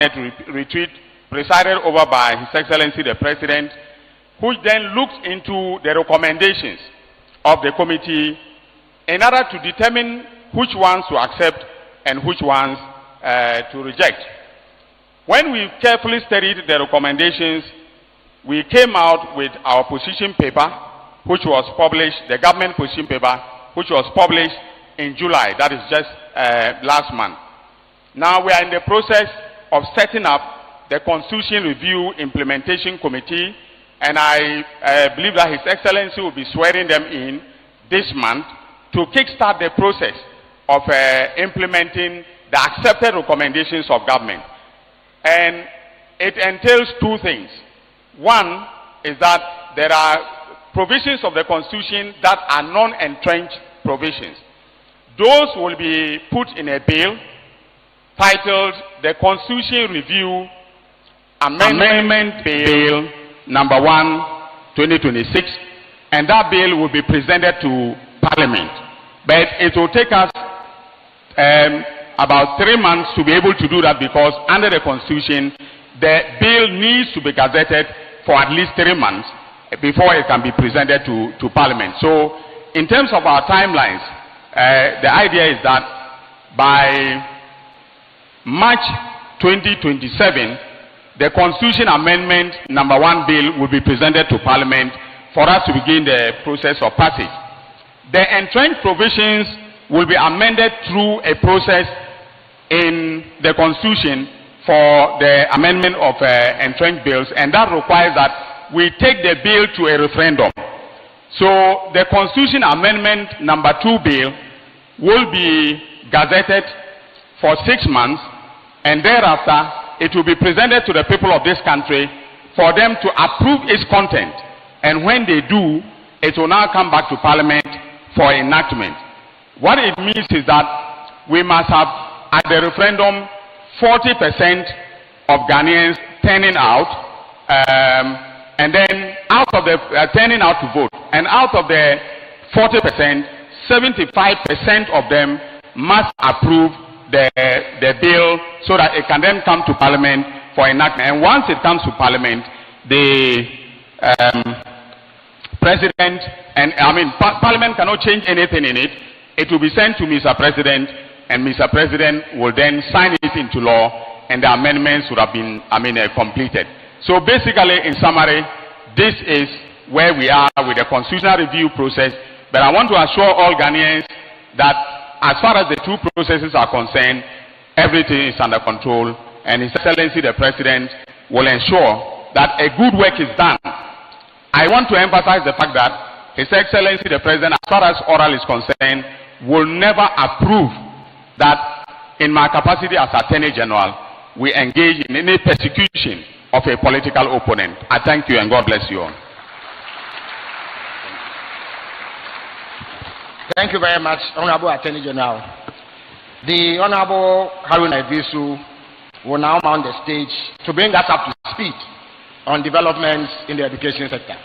retreat presided over by His Excellency the President, which then looked into the recommendations of the committee in order to determine which ones to accept and which ones to reject. When we carefully studied the recommendations, we came out with our position paper, which was published, the government position paper, which was published in July, that is just last month. Now we are in the process of setting up the Constitution Review Implementation Committee, and I believe that His Excellency will be swearing them in this month to kickstart the process of implementing the accepted recommendations of government. And it entails two things. One is that there are provisions of the Constitution that are non-entrenched provisions. Those will be put in a bill titled the Constitution Review Amendment Bill number 1, 2026, and that bill will be presented to Parliament. But it will take us about 3 months to be able to do that, because under the Constitution, the bill needs to be gazetted for at least 3 months before it can be presented to Parliament. So, in terms of our timelines, the idea is that by March 2027, the Constitution Amendment number 1 bill will be presented to Parliament for us to begin the process of passage. The entrenched provisions will be amended through a process in the Constitution for the amendment of entrenched bills, and that requires that we take the bill to a referendum. So the Constitution Amendment number 2 bill will be gazetted for 6 months, and thereafter it will be presented to the people of this country for them to approve its content. And when they do, it will now come back to Parliament for enactment. What it means is that we must have at the referendum 40% of Ghanaians turning out, and then out of the turning out to vote, and out of the 40%, 75% of them must approve the bill so that it can then come to Parliament for enactment. And once it comes to Parliament, the President, and Parliament cannot change anything in it. It will be sent to Mr. President, and Mr. President will then sign it into law, and the amendments would have been, completed. So basically, in summary, this is where we are with the constitutional review process. But I want to assure all Ghanaians that as far as the two processes are concerned, everything is under control, and His Excellency the President will ensure that a good work is done. I want to emphasize the fact that His Excellency the President, as far as oral is concerned, will never approve that in my capacity as Attorney General, we engage in any persecution of a political opponent. I thank you, and God bless you all. Thank you very much, Honorable Attorney General. The Honorable Haruna Ivisu will now mount the stage to bring us up to speed on developments in the education sector.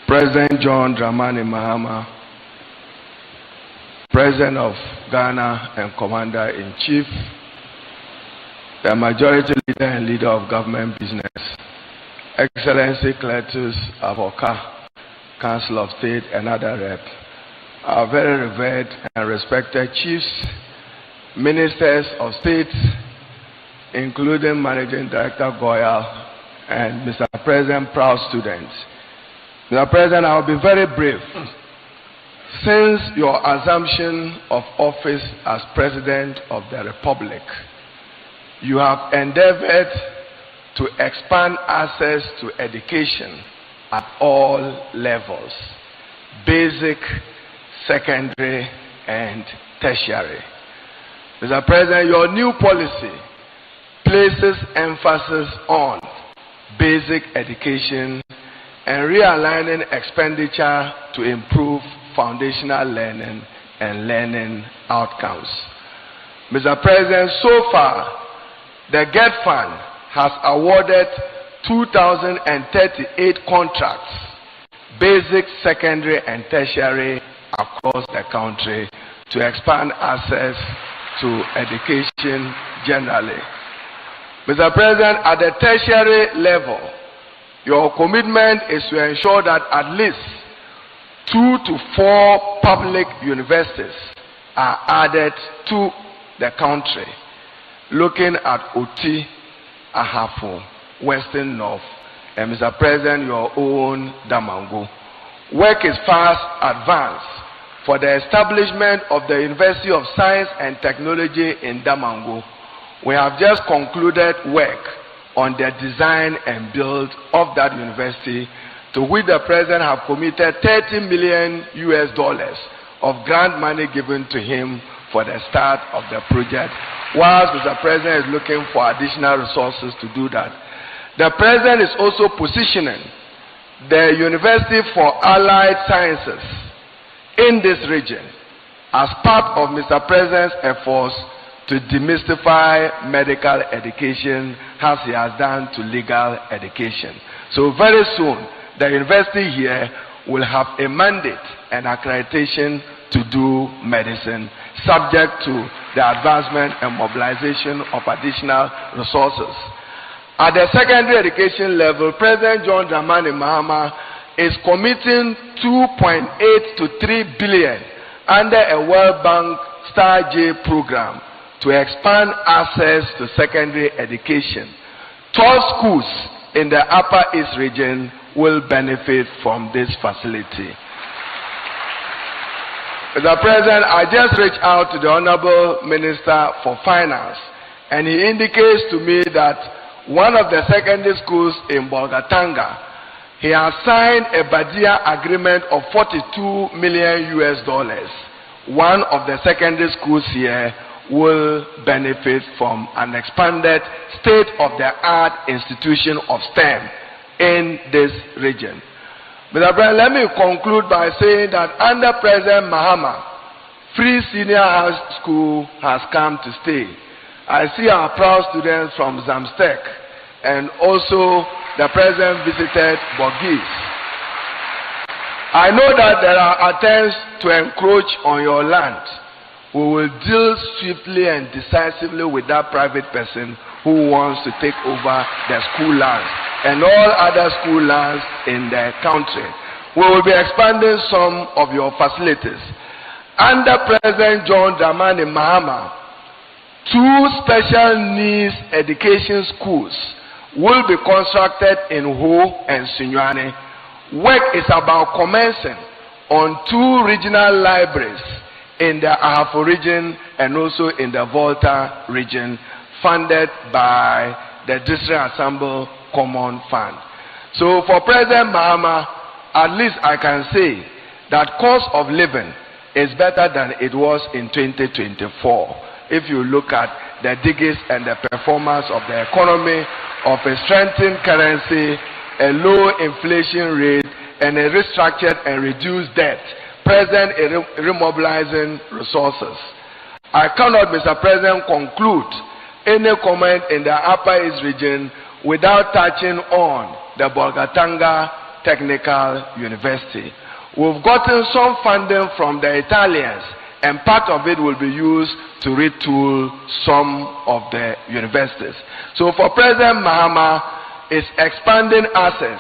President John Dramani Mahama, President of Ghana and Commander-in-Chief, the Majority Leader and Leader of Government Business, Excellency Cletus Avoka, Council of State and other rep, our very revered and respected chiefs, ministers of state, including Managing Director Goyal and Mr. President, proud students. Mr. President, I will be very brief. Since your assumption of office as President of the Republic, you have endeavored to expand access to education at all levels, basic, secondary, and tertiary. Mr. President, your new policy places emphasis on basic education and realigning expenditure to improve foundational learning and learning outcomes. Mr. President, so far, the GET Fund has awarded 2,038 contracts, basic, secondary, and tertiary, across the country to expand access to education generally. Mr. President, at the tertiary level, your commitment is to ensure that at least 2 to 4 public universities are added to the country, looking at Oti, Ahafo, Western North, and Mr. President, your own Damango. Work is fast advanced for the establishment of the University of Science and Technology in Damango. We have just concluded work on the design and build of that university, to which the President have committed $30 million of grant money given to him for the start of the project, whilst Mr. President is looking for additional resources to do that. The President is also positioning the University for Allied Sciences in this region as part of Mr. President's efforts to demystify medical education, as he has done to legal education. So very soon, the university here will have a mandate and accreditation to do medicine, subject to the advancement and mobilization of additional resources. At the secondary education level, President John Dramani Mahama is committing 2.8 to 3 billion under a World Bank Star J program to expand access to secondary education. 12 schools in the Upper East region will benefit from this facility. Mr. President, I just reached out to the Honorable Minister for Finance, and he indicates to me that one of the secondary schools in Bolgatanga, he has signed a Badia agreement of $42 million. One of the secondary schools here will benefit from an expanded state-of-the-art institution of STEM in this region. Mr. President, let me conclude by saying that under President Mahama, free senior high school has come to stay. I see our proud students from Zamstek, and also the President visited Borgis. I know that there are attempts to encroach on your land. We will deal swiftly and decisively with that private person who wants to take over the school lands and all other school lands in the country. We will be expanding some of your facilities. Under President John Dramani Mahama, 2 special needs education schools will be constructed in Ho and Sinyane. Work is about commencing on 2 regional libraries in the Ahafo region and also in the Volta region, funded by the District Assembly Common Fund. So for President Mahama, at least I can say that cost of living is better than it was in 2024. If you look at the digits and the performance of the economy, of a strengthened currency, a low inflation rate, and a restructured and reduced debt, President is remobilizing resources. I cannot, Mr. President, conclude any comment in the Upper East region without touching on the Bolgatanga Technical University. We've gotten some funding from the Italians, and part of it will be used to retool some of the universities. So for President Mahama, is expanding access.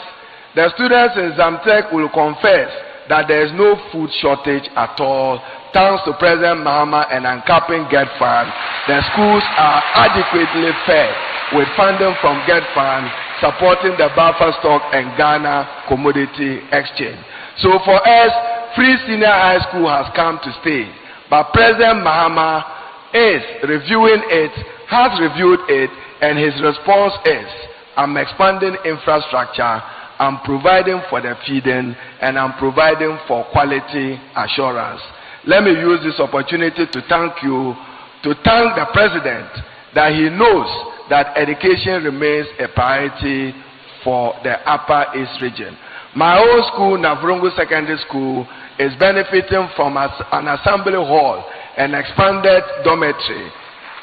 The students in Zamtek will confess that there is no food shortage at all. Thanks to President Mahama and uncapping GET Fund, the schools are adequately fed with funding from GET Fund, supporting the buffer stock and Ghana commodity exchange. So for us, free senior high school has come to stay. But President Mahama is reviewing it, has reviewed it, and his response is, I'm expanding infrastructure, I'm providing for the feeding, and I'm providing for quality assurance. Let me use this opportunity to thank you, to thank the President that he knows that education remains a priority for the Upper East region. My own school, Navrungu Secondary School, is benefiting from an assembly hall and expanded dormitory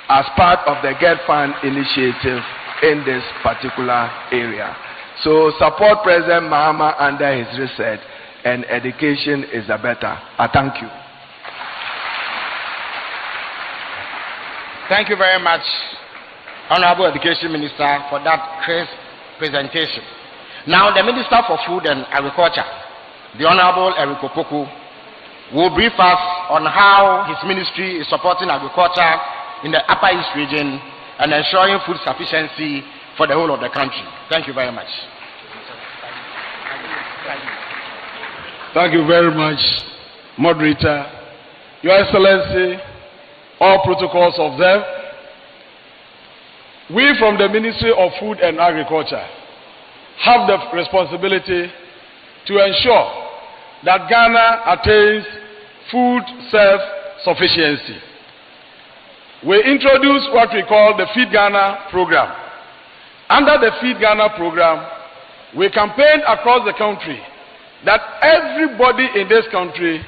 as part of the GET Fund initiative in this particular area. So support President Mahama under his research, and education is the better. I thank you. Thank you very much, Honorable Education Minister, for that crisp presentation. Now, the Minister for Food and Agriculture, the Honorable Eric Opoku, will brief us on how his ministry is supporting agriculture in the Upper East region and ensuring food sufficiency for the whole of the country. Thank you very much. Thank you very much, Moderator. Your Excellency, all protocols observed. We from the Ministry of Food and Agriculture have the responsibility to ensure that Ghana attains food self-sufficiency. We introduced what we call the Feed Ghana program. Under the Feed Ghana program, we campaigned across the country that everybody in this country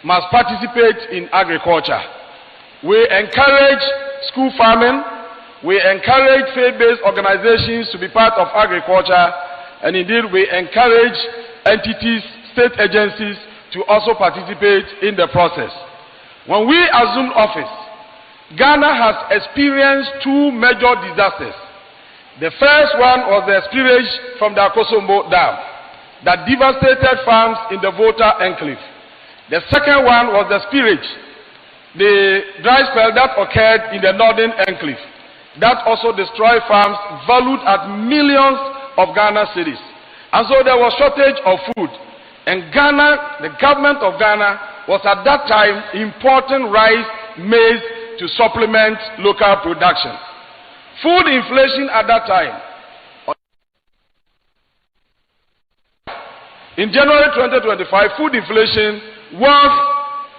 must participate in agriculture. We encourage school farming, we encourage faith-based organizations to be part of agriculture, and indeed we encourage entities, state agencies to also participate in the process. When we assumed office, Ghana has experienced two major disasters. The first one was the spillage from the Akosombo Dam that devastated farms in the Volta enclave. The second one was the spillage, the dry spell that occurred in the northern enclave that also destroyed farms valued at millions of Ghana cedis. And so there was shortage of food. And Ghana, the government of Ghana, was at that time importing rice, maize to supplement local production. Food inflation at that time, in January 2025, food inflation was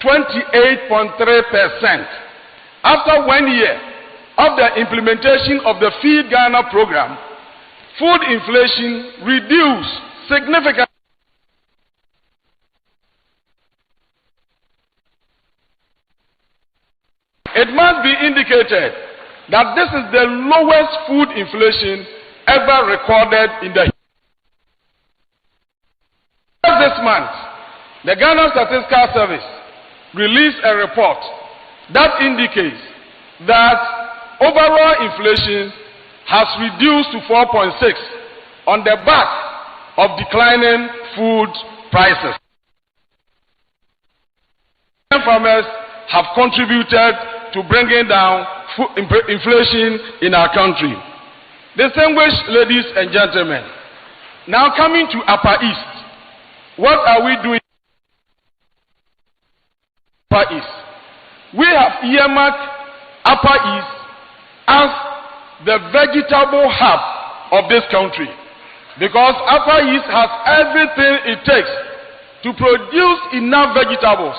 28.3%. After 1 year of the implementation of the Feed Ghana program, food inflation reduced significantly. It must be indicated that this is the lowest food inflation ever recorded in the history. This month, the Ghana Statistical Service released a report that indicates that overall inflation has reduced to 4.6 on the back of declining food prices. Farmers have contributed to bringing down inflation in our country. Distinguished ladies and gentlemen, now coming to Upper East, what are we doing? Upper East. We have earmarked Upper East as the vegetable hub of this country, because Upper East has everything it takes to produce enough vegetables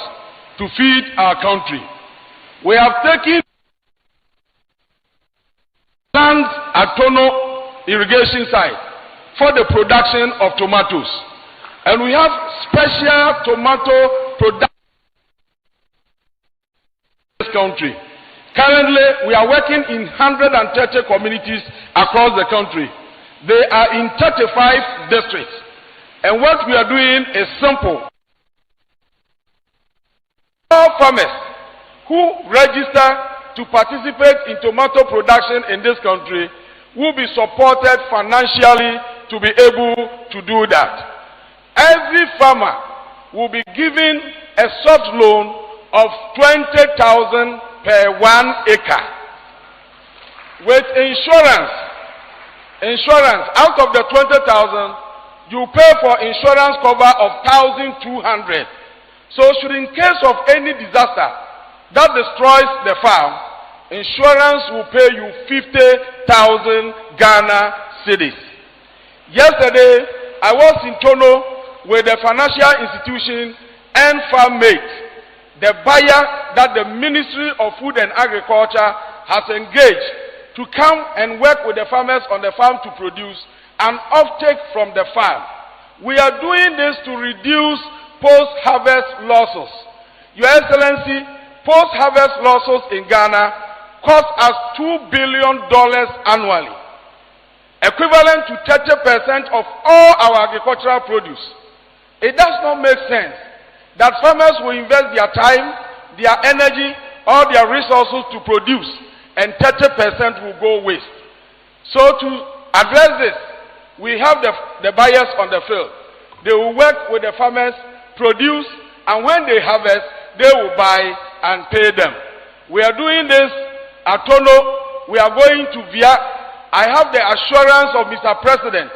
to feed our country. We have taken land at Tono irrigation site for the production of tomatoes, and we have special tomato production in this country. Currently, we are working in 130 communities across the country. They are in 35 districts, and what we are doing is simple. All farmers who register to participate in tomato production in this country will be supported financially to be able to do that. Every farmer will be given a soft loan of 20,000 per 1 acre. With insurance out of the 20,000, you pay for insurance cover of 1,200. So should in case of any disaster that destroys the farm, insurance will pay you 50,000 Ghana cedis. Yesterday, I was in Tono with the financial institution and farm mate, the buyer that the Ministry of Food and Agriculture has engaged to come and work with the farmers on the farm to produce an offtake from the farm. We are doing this to reduce post-harvest losses. Your Excellency, post-harvest losses in Ghana cost us $2 billion annually. equivalent to 30% of all our agricultural produce. It does not make sense that farmers will invest their time, their energy, all their resources to produce, and 30% will go waste. So to address this, we have the buyers on the field. They will work with the farmers, produce, and when they harvest, they will buy and pay them. We are doing this at Tono. We are going to Via. I have the assurance of Mr. President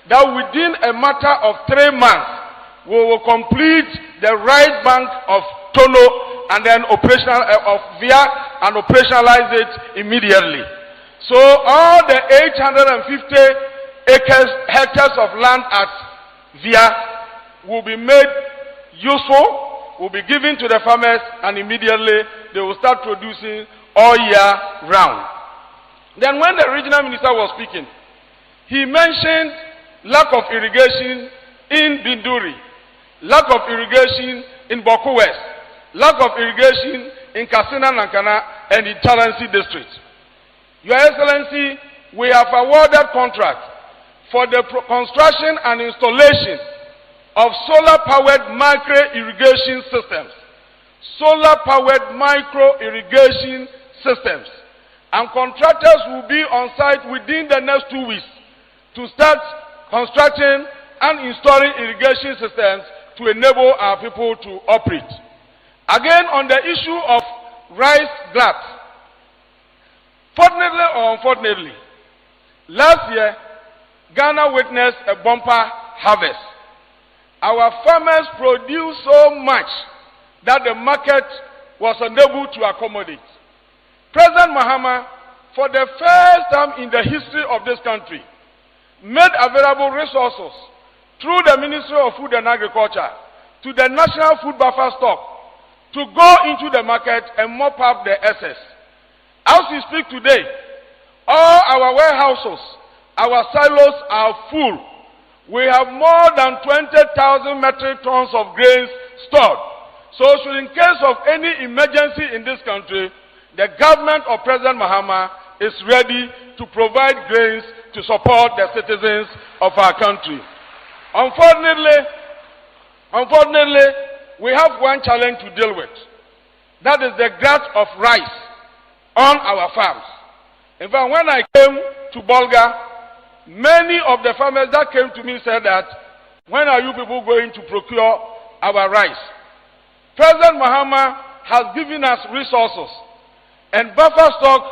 that within a matter of 3 months, we will complete the right bank of Tono and then of Via and operationalize it immediately. So all the 850 hectares of land at Via will be made useful, will be given to the farmers, and immediately they will start producing all year round. Then when the regional minister was speaking, he mentioned lack of irrigation in Binduri, lack of irrigation in Boku West, lack of irrigation in Katsina Nankana and in Talansi district. Your Excellency, we have awarded contract for the construction and installation of solar-powered micro-irrigation systems. Solar-powered micro-irrigation systems. And contractors will be on site within the next 2 weeks to start constructing and installing irrigation systems to enable our people to operate. Again, on the issue of rice glut, fortunately or unfortunately, last year, Ghana witnessed a bumper harvest. Our farmers produced so much that the market was unable to accommodate. President Mahama, for the first time in the history of this country, made available resources through the Ministry of Food and Agriculture to the National Food Buffer Stock to go into the market and mop up the excess. As we speak today, all our warehouses, our silos are full. We have more than 20,000 metric tons of grains stored. So in case of any emergency in this country, the government of President Mahama is ready to provide grains to support the citizens of our country. Unfortunately, we have one challenge to deal with. That is the glut of rice on our farms. In fact, when I came to Bolga, many of the farmers that came to me said that, when are you people going to procure our rice? President Mahama has given us resources, and buffer stock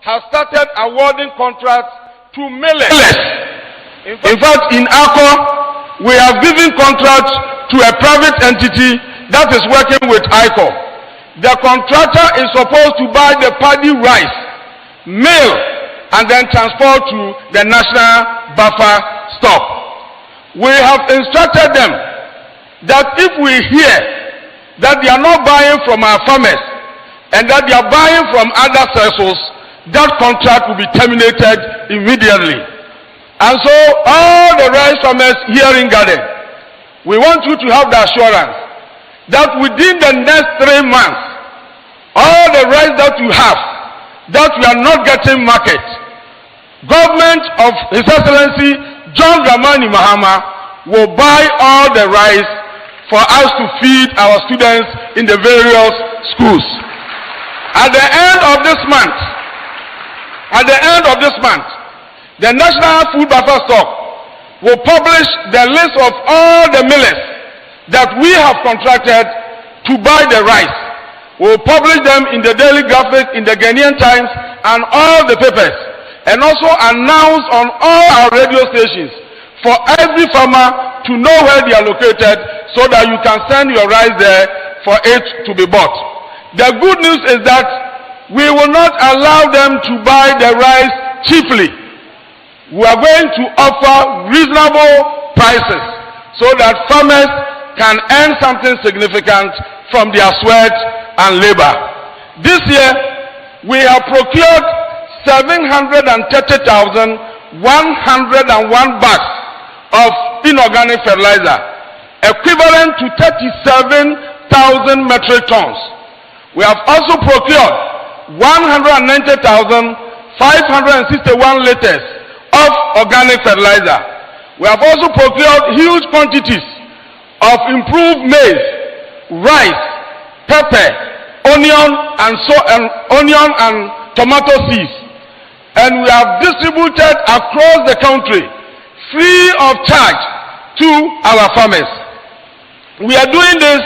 has started awarding contracts to millers. In fact, in Akko, we have given contracts to a private entity that is working with ICO. The contractor is supposed to buy the paddy rice, mill, and then transport to the national buffer stock. We have instructed them that if we hear that they are not buying from our farmers and that they are buying from other sources, that contract will be terminated immediately. And so all the rice farmers here in Garden, we want you to have the assurance that within the next 3 months, all the rice that you have, that we are not getting market, government of His Excellency John Dramani Mahama will buy all the rice for us to feed our students in the various schools. At the end of this month, the National Food Buffer Stock will publish the list of all the millers that we have contracted to buy the rice. We will publish them in the Daily Graphic, in the Ghanaian Times, and all the papers, and also announce on all our radio stations for every farmer to know where they are located so that you can send your rice there for it to be bought. The good news is that we will not allow them to buy the rice cheaply. We are going to offer reasonable prices so that farmers can earn something significant from their sweat and labor. This year, we have procured 730,101 bags of inorganic fertilizer, equivalent to 37,000 metric tons. We have also procured 190,561 liters of organic fertilizer. We have also procured huge quantities of improved maize, rice, pepper, onion and tomato seeds, and we have distributed across the country free of charge to our farmers. We are doing this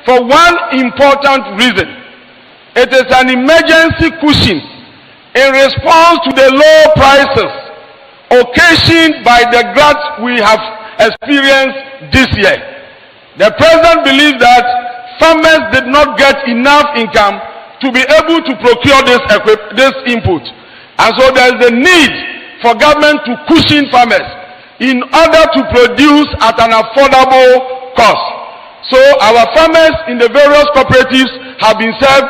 for one important reason. It is an emergency cushion in response to the low prices occasioned by the glut we have experienced this year. The president believes that farmers did not get enough income to be able to procure this input, and so there is a need for government to cushion farmers in order to produce at an affordable cost. So our farmers in the various cooperatives have been served.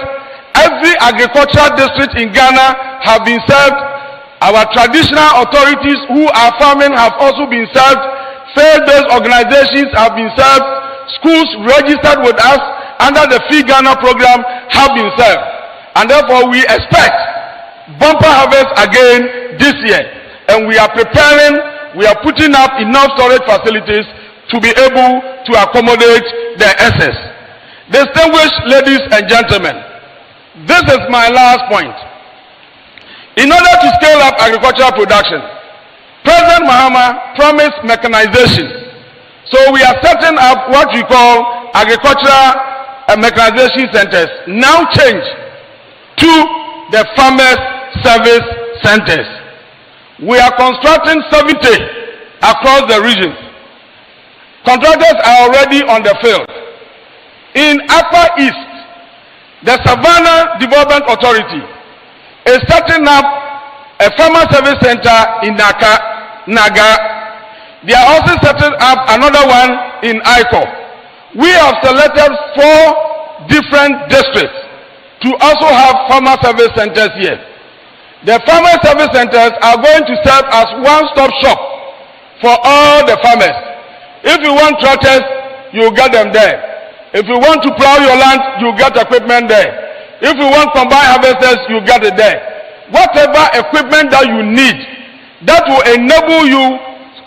Every agricultural district in Ghana have been served. Our traditional authorities who are farming have also been served. Faith-based organizations have been served. Schools registered with us under the Free Ghana program have been served. And therefore we expect bumper harvest again this year. And we are preparing, we are putting up enough storage facilities to be able to accommodate the excess. Distinguished ladies and gentlemen, this is my last point. In order to scale up agricultural production, President Mahama promised mechanization. So we are setting up what we call agricultural mechanization centers, now changed to the farmers service centers. We are constructing 70 across the region. Contractors are already on the field. In Upper East, the Savannah Development Authority is setting up a farmer service center in Naga. They are also setting up another one in Iko. We have selected 4 different districts to also have farmer service centers here. The farmer service centers are going to serve as one-stop shop for all the farmers. If you want tractors, you get them there. If you want to plow your land, you get equipment there. If you want combine harvesters, you get it there. Whatever equipment that you need that will enable you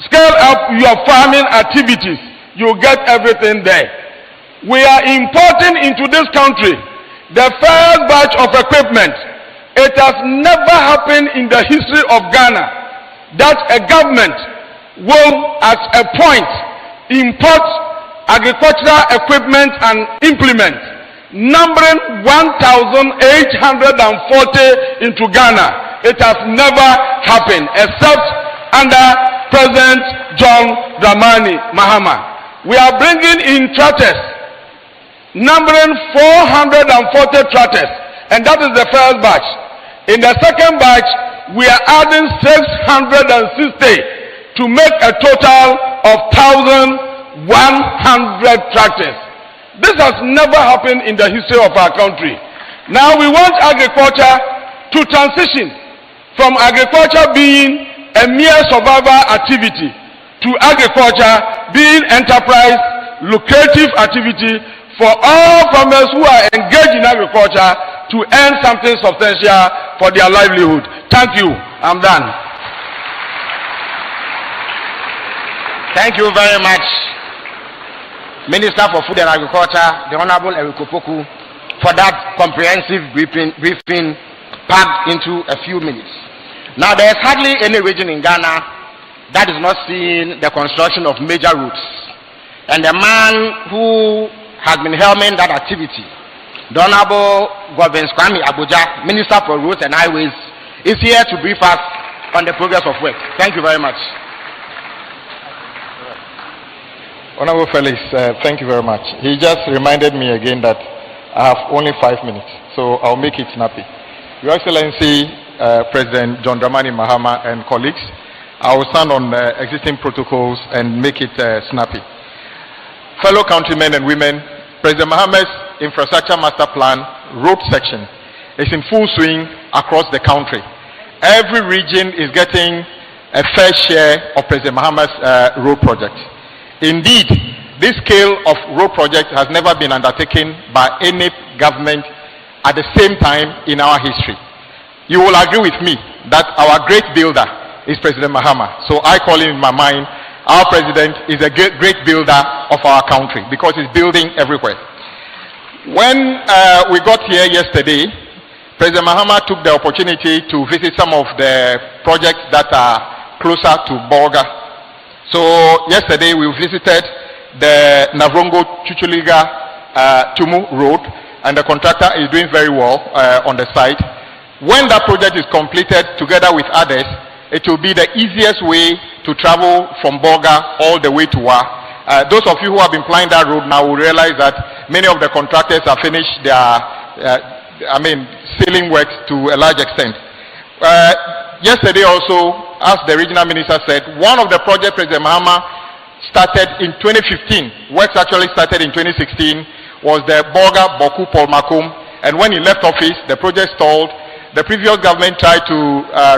scale up your farming activities, you get everything there. We are importing into this country the first batch of equipment. It has never happened in the history of Ghana that a government will at a point import agricultural equipment and implements numbering 1,840 into Ghana. It has never happened except under President John Dramani Mahama. We are bringing in tractors numbering 440 tractors, and that is the first batch. In the second batch, we are adding 660 to make a total of 1,100 tractors. This has never happened in the history of our country. Now we want agriculture to transition from agriculture being a mere survival activity to agriculture being enterprise, lucrative activity for all farmers who are engaged in agriculture to earn something substantial for their livelihood. Thank you. I'm done. Thank you very much, Minister for Food and Agriculture, the Honorable Eric Opoku, for that comprehensive briefing packed into a few minutes. Now, there is hardly any region in Ghana that is not seeing the construction of major roads. And the man who has been helming that activity, the Honorable Governor Kwame Abuja, Minister for Roads and Highways, is here to brief us on the progress of work. Thank you very much. Honorable Felix, thank you very much. He just reminded me again that I have only 5 minutes, so I'll make it snappy. Your Excellency, President John Dramani Mahama and colleagues, I will stand on existing protocols and make it snappy. Fellow countrymen and women, President Mahama's Infrastructure Master Plan road section is in full swing across the country. Every region is getting a fair share of President Mahama's road project. Indeed, this scale of road project has never been undertaken by any government at the same time in our history. You will agree with me that our great builder is President Mahama. So I call him in my mind, our president is a great builder of our country because he's building everywhere. When we got here yesterday, President Mahama took the opportunity to visit some of the projects that are closer to Bolga. So yesterday we visited the Navrongo Chuchuliga Tumu Road, and the contractor is doing very well on the site. When that project is completed together with others, it will be the easiest way to travel from Bolga all the way to Wa. Those of you who have been plying that road now will realize that many of the contractors have finished their sealing works to a large extent. Yesterday also, as the regional minister said, one of the projects President Mahama started in 2015, works actually started in 2016, was the Bolga Boku Polmakum, and when he left office, the project stalled. The previous government tried to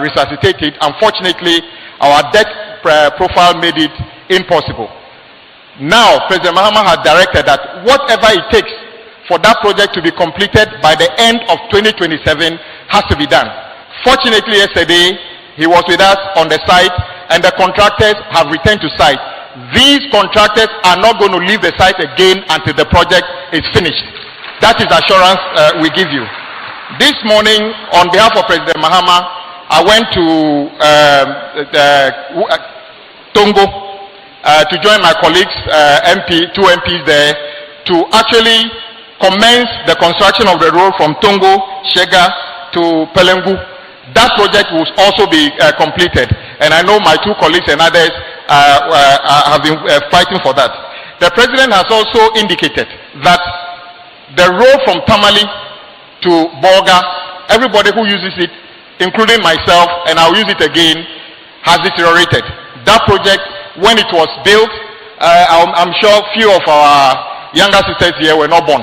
resuscitate it. Unfortunately, our debt profile made it impossible. Now, President Mahama has directed that whatever it takes for that project to be completed by the end of 2027 has to be done. Fortunately, yesterday, he was with us on the site, and the contractors have returned to site. These contractors are not going to leave the site again until the project is finished. That is assurance we give you. This morning, on behalf of President Mahama, I went to Tongo to join my colleagues, two MPs there, to actually commence the construction of the road from Tongo, Shega to Pelengu. That project will also be completed, and I know my two colleagues and others have been fighting for that. The President has also indicated that the road from Tamale to Bolga, everybody who uses it, including myself, and I'll use it again, has deteriorated. That project, when it was built, I'm sure few of our younger sisters here were not born.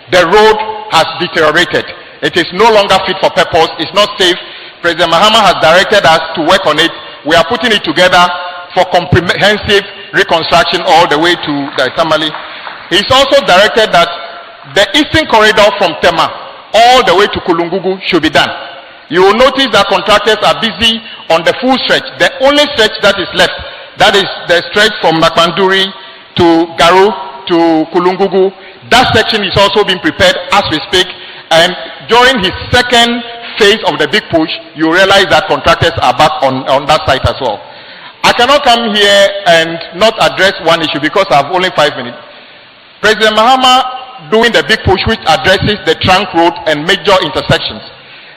The road has deteriorated. It is no longer fit for purpose. It's not safe. President Mahama has directed us to work on it. We are putting it together for comprehensive reconstruction all the way to the Tamale. He's also directed that the eastern corridor from Tema all the way to Kulungugu should be done. You will notice that contractors are busy on the full stretch. The only stretch that is left, that is the stretch from Makanduri to Garu to Kulungugu. That section is also being prepared as we speak. And during his second phase of the big push, you realize that contractors are back on that site as well. I cannot come here and not address one issue because I have only 5 minutes. President Mahama doing the big push which addresses the trunk road and major intersections.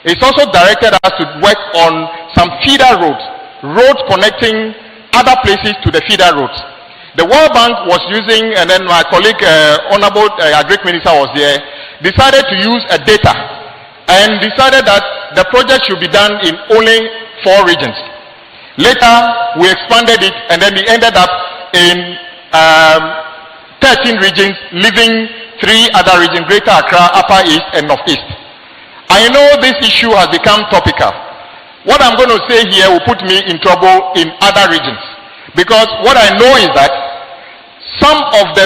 It's also directed us to work on some feeder roads connecting other places to the feeder roads. The World Bank was using, and then my colleague, Honorable Agric Minister was there, decided to use a data and decided that the project should be done in only 4 regions. Later, we expanded it, and then we ended up in 13 regions, leaving 3 other regions, Greater Accra, Upper East, and Northeast. I know this issue has become topical. What I'm going to say here will put me in trouble in other regions. Because what I know is that some of the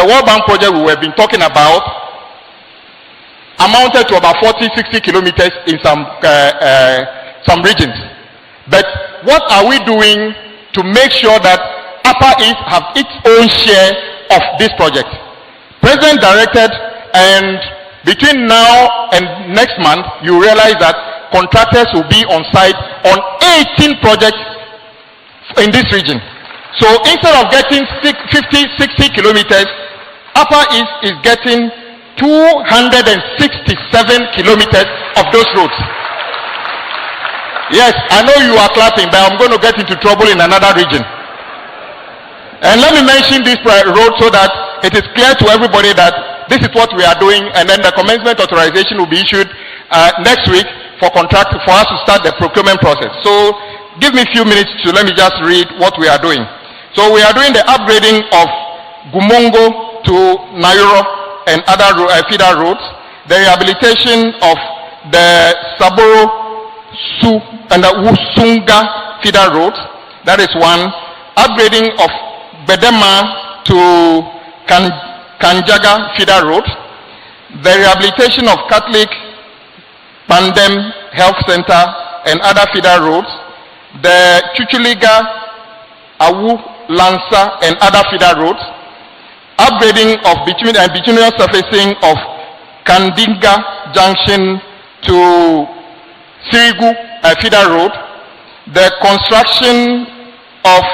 World Bank project we have been talking about amounted to about 40-60 kilometers in some regions. But what are we doing to make sure that Upper East have its own share of this project? President directed, and between now and next month, you realize that contractors will be on site on 18 projects in this region. So instead of getting 50-60 kilometers, Upper East is getting 267 kilometers of those roads. Yes, I know you are clapping, but I'm going to get into trouble in another region. And let me mention this road so that it is clear to everybody that this is what we are doing, and then the commencement authorization will be issued next week for us to start the procurement process. So give me a few minutes to let me just read what we are doing. So we are doing the upgrading of Gumongo to Nayoro and other feeder roads, the rehabilitation of the Saboro Su and the Usunga feeder roads, that is one, upgrading of Bedema to Kanjaga feeder road, the rehabilitation of Catholic Pandem Health Center and other feeder roads, the Chuchuliga, Awu, Lansa, and other feeder roads, upgrading of bituminous surfacing of Kandinga Junction to Sirigu feeder road, the construction of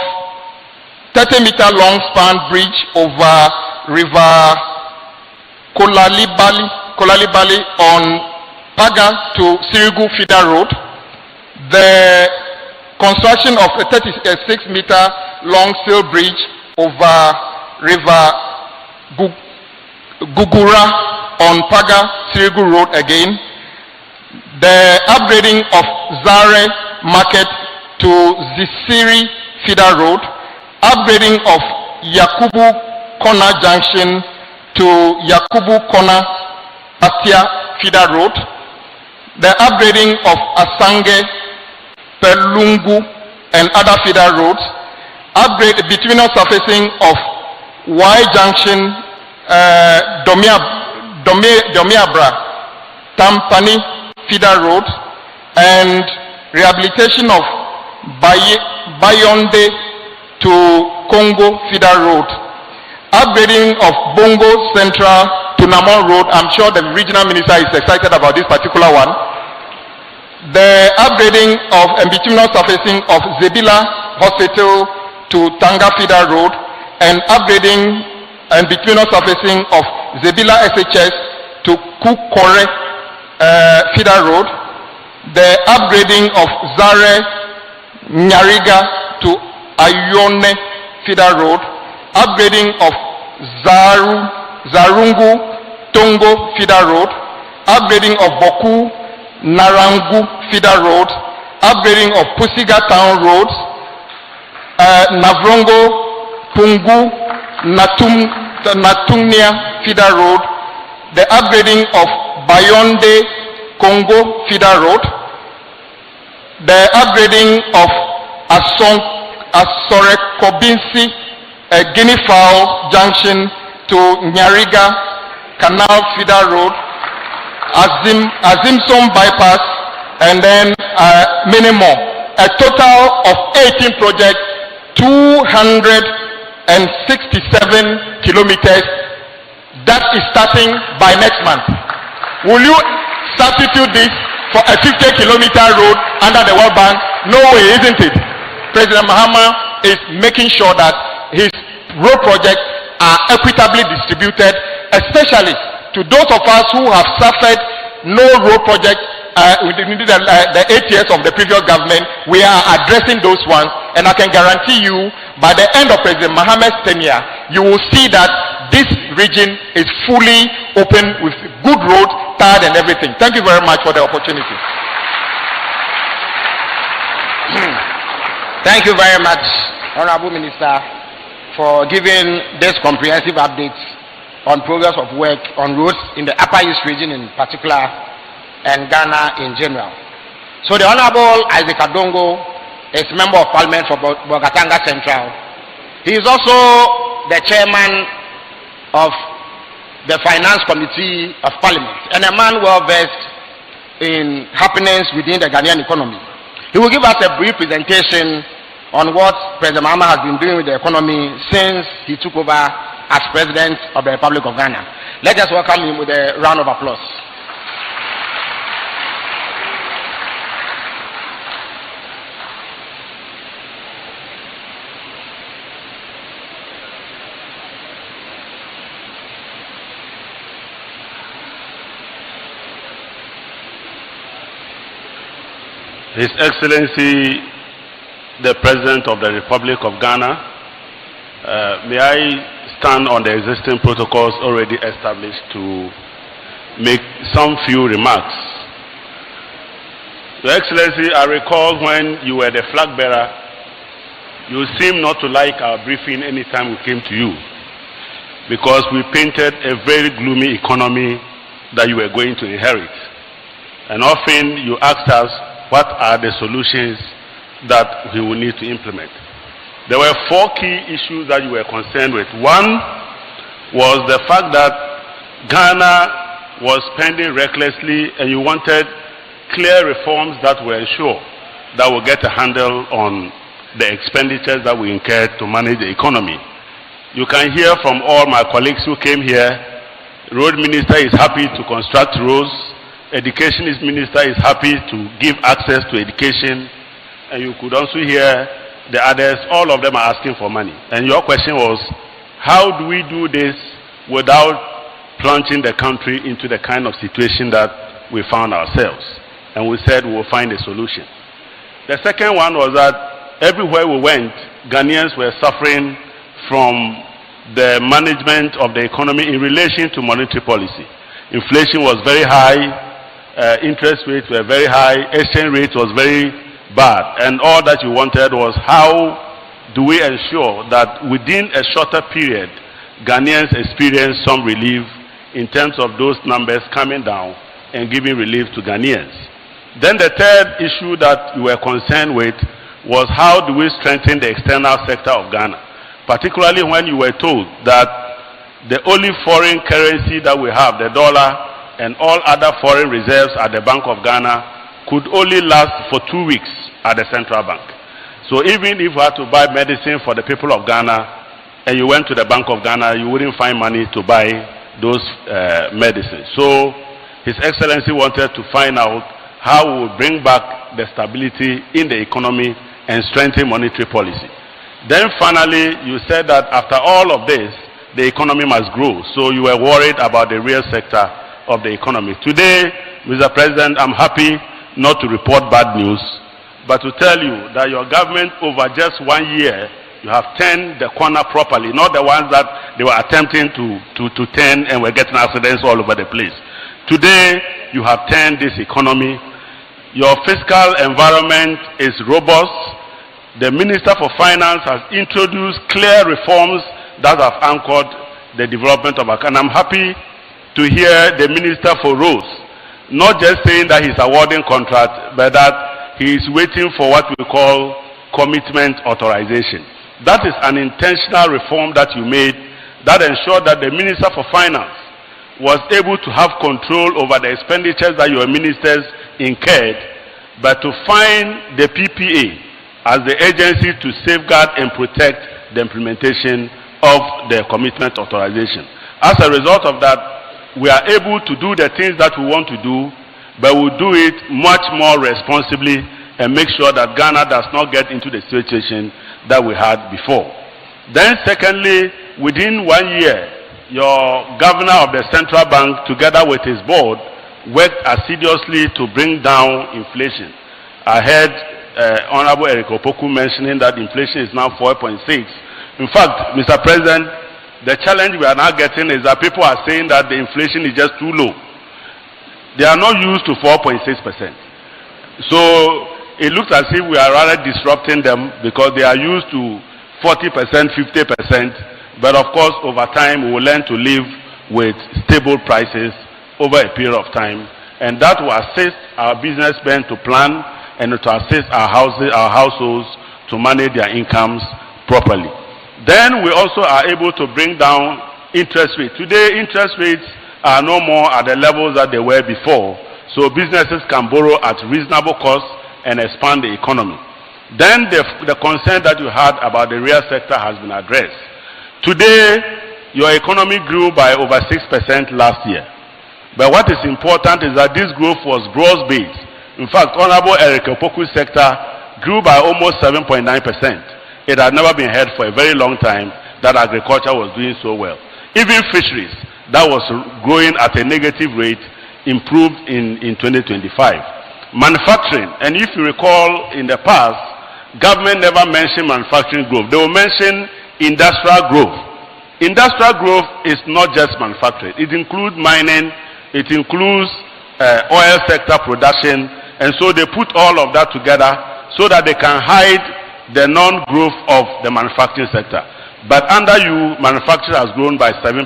30-meter long span bridge over River Kolalibali on Paga to Sirigu feeder road, the construction of a 36-meter long sail bridge over River Gugura on Paga Sirigu road again, the upgrading of Zare Market to Zisiri feeder road, upgrading of Yakubu Corner Junction to Yakubu Corner Atia feeder road, the upgrading of Asange, Pelungu, and other feeder roads, upgrade bituminous surfacing of Y Junction, Domiabra, Tampani feeder road, and rehabilitation of Bayonde to Congo feeder road, upgrading of Bongo Central to Namon road. I'm sure the regional minister is excited about this particular one. The upgrading of and bituminous surfacing of Zebila Hospital to Tanga feeder road, and upgrading and bituminous surfacing of Zebila SHS to Kukore feeder road, the upgrading of Zare Nyariga to Ayone feeder road, upgrading of Zarungu Tongo feeder road, upgrading of Boku Narangu feeder road, upgrading of Pusiga town roads, Navrongo Pungu Natumnia feeder road, the upgrading of Bayonde Congo feeder road, the upgrading of Asorekobinsi Guinea Fowl Junction to Nyariga Canal feeder road, Azimson bypass, and then many more. A total of 18 projects, 267 kilometers. That is starting by next month. Will you substitute this for a 50-kilometer road under the World Bank? No way, isn't it? President Mahama is making sure that his road projects are equitably distributed, especially to those of us who have suffered no road project within the 8 years of the previous government. We are addressing those ones, and I can guarantee you by the end of President Mahama's tenure, you will see that this region is fully open with good roads, tarred and everything. Thank you very much for the opportunity. Thank you very much, Honorable Minister, for giving this comprehensive update on progress of work on roads in the Upper East region in particular and Ghana in general. So the Honorable Isaac Adongo is Member of Parliament for Bogatanga Central. He is also the Chairman of the Finance Committee of Parliament and a man well versed in happenings within the Ghanaian economy. He will give us a brief presentation on what President Mahama has been doing with the economy since he took over as President of the Republic of Ghana. Let us welcome him with a round of applause. His Excellency, the President of the Republic of Ghana, may I stand on the existing protocols already established to make some few remarks. Your Excellency, I recall when you were the flag bearer, you seemed not to like our briefing anytime we came to you, because we painted a very gloomy economy that you were going to inherit. And often you asked us, what are the solutions that we will need to implement? There were 4 key issues that you were concerned with. One was the fact that Ghana was spending recklessly, and you wanted clear reforms that will ensure that will get a handle on the expenditures that we incur to manage the economy. You can hear from all my colleagues who came here. Road Minister is happy to construct roads. Education Minister is happy to give access to education. And you could also hear the others, all of them are asking for money. And your question was, how do we do this without plunging the country into the kind of situation that we found ourselves? And we said we will find a solution. The second one was that everywhere we went, Ghanaians were suffering from the management of the economy in relation to monetary policy. Inflation was very high, interest rates were very high, exchange rate was very bad, and all that you wanted was how do we ensure that within a shorter period, Ghanaians experience some relief in terms of those numbers coming down and giving relief to Ghanaians. Then the third issue that we were concerned with was how do we strengthen the external sector of Ghana, particularly when you were told that the only foreign currency that we have, the dollar, and all other foreign reserves at the Bank of Ghana could only last for 2 weeks at the central bank. So even if you had to buy medicine for the people of Ghana and you went to the Bank of Ghana, you wouldn't find money to buy those medicines. So His Excellency wanted to find out how we will bring back the stability in the economy and strengthen monetary policy. Then finally, you said that after all of this, the economy must grow. So you were worried about the real sector of the economy. Today, Mr. President, I'm happy not to report bad news, but to tell you that your government over just 1 year, you have turned the corner properly, not the ones that they were attempting to turn and were getting accidents all over the place. Today, you have turned this economy. Your fiscal environment is robust. The Minister for Finance has introduced clear reforms that have anchored the development of our country. And I'm happy to hear the Minister for Roads not just saying that he's awarding contracts, but that he is waiting for what we call commitment authorization. That is an intentional reform that you made that ensured that the Minister for Finance was able to have control over the expenditures that your ministers incurred, but to find the PPA as the agency to safeguard and protect the implementation of the commitment authorization. As a result of that, we are able to do the things that we want to do, but we'll do it much more responsibly and make sure that Ghana does not get into the situation that we had before. Then secondly, within 1 year, your governor of the central bank, together with his board, worked assiduously to bring down inflation. I heard Honorable Eric Opoku mentioning that inflation is now 4.6. In fact, Mr. President, the challenge we are now getting is that people are saying that the inflation is just too low. They are not used to 4.6%. So it looks as if we are rather disrupting them because they are used to 40%, 50%. But of course, over time, we will learn to live with stable prices over a period of time. And that will assist our businessmen to plan and to assist our households to manage their incomes properly. Then we also are able to bring down interest rates. Today, interest rates are no more at the levels that they were before. So businesses can borrow at reasonable cost and expand the economy. Then the concern that you had about the real sector has been addressed. Today, your economy grew by over 6% last year. But what is important is that this growth was broad-based. In fact, Honorable Eric Opoku's sector grew by almost 7.9%. It had never been heard for a very long time that agriculture was doing so well. Even fisheries, that was growing at a negative rate, improved in 2025. Manufacturing, and if you recall in the past, government never mentioned manufacturing growth. They will mention industrial growth. Industrial growth is not just manufacturing. It includes mining, it includes oil sector production, and so they put all of that together so that they can hide the non-growth of the manufacturing sector. But under you, manufacturing has grown by 7%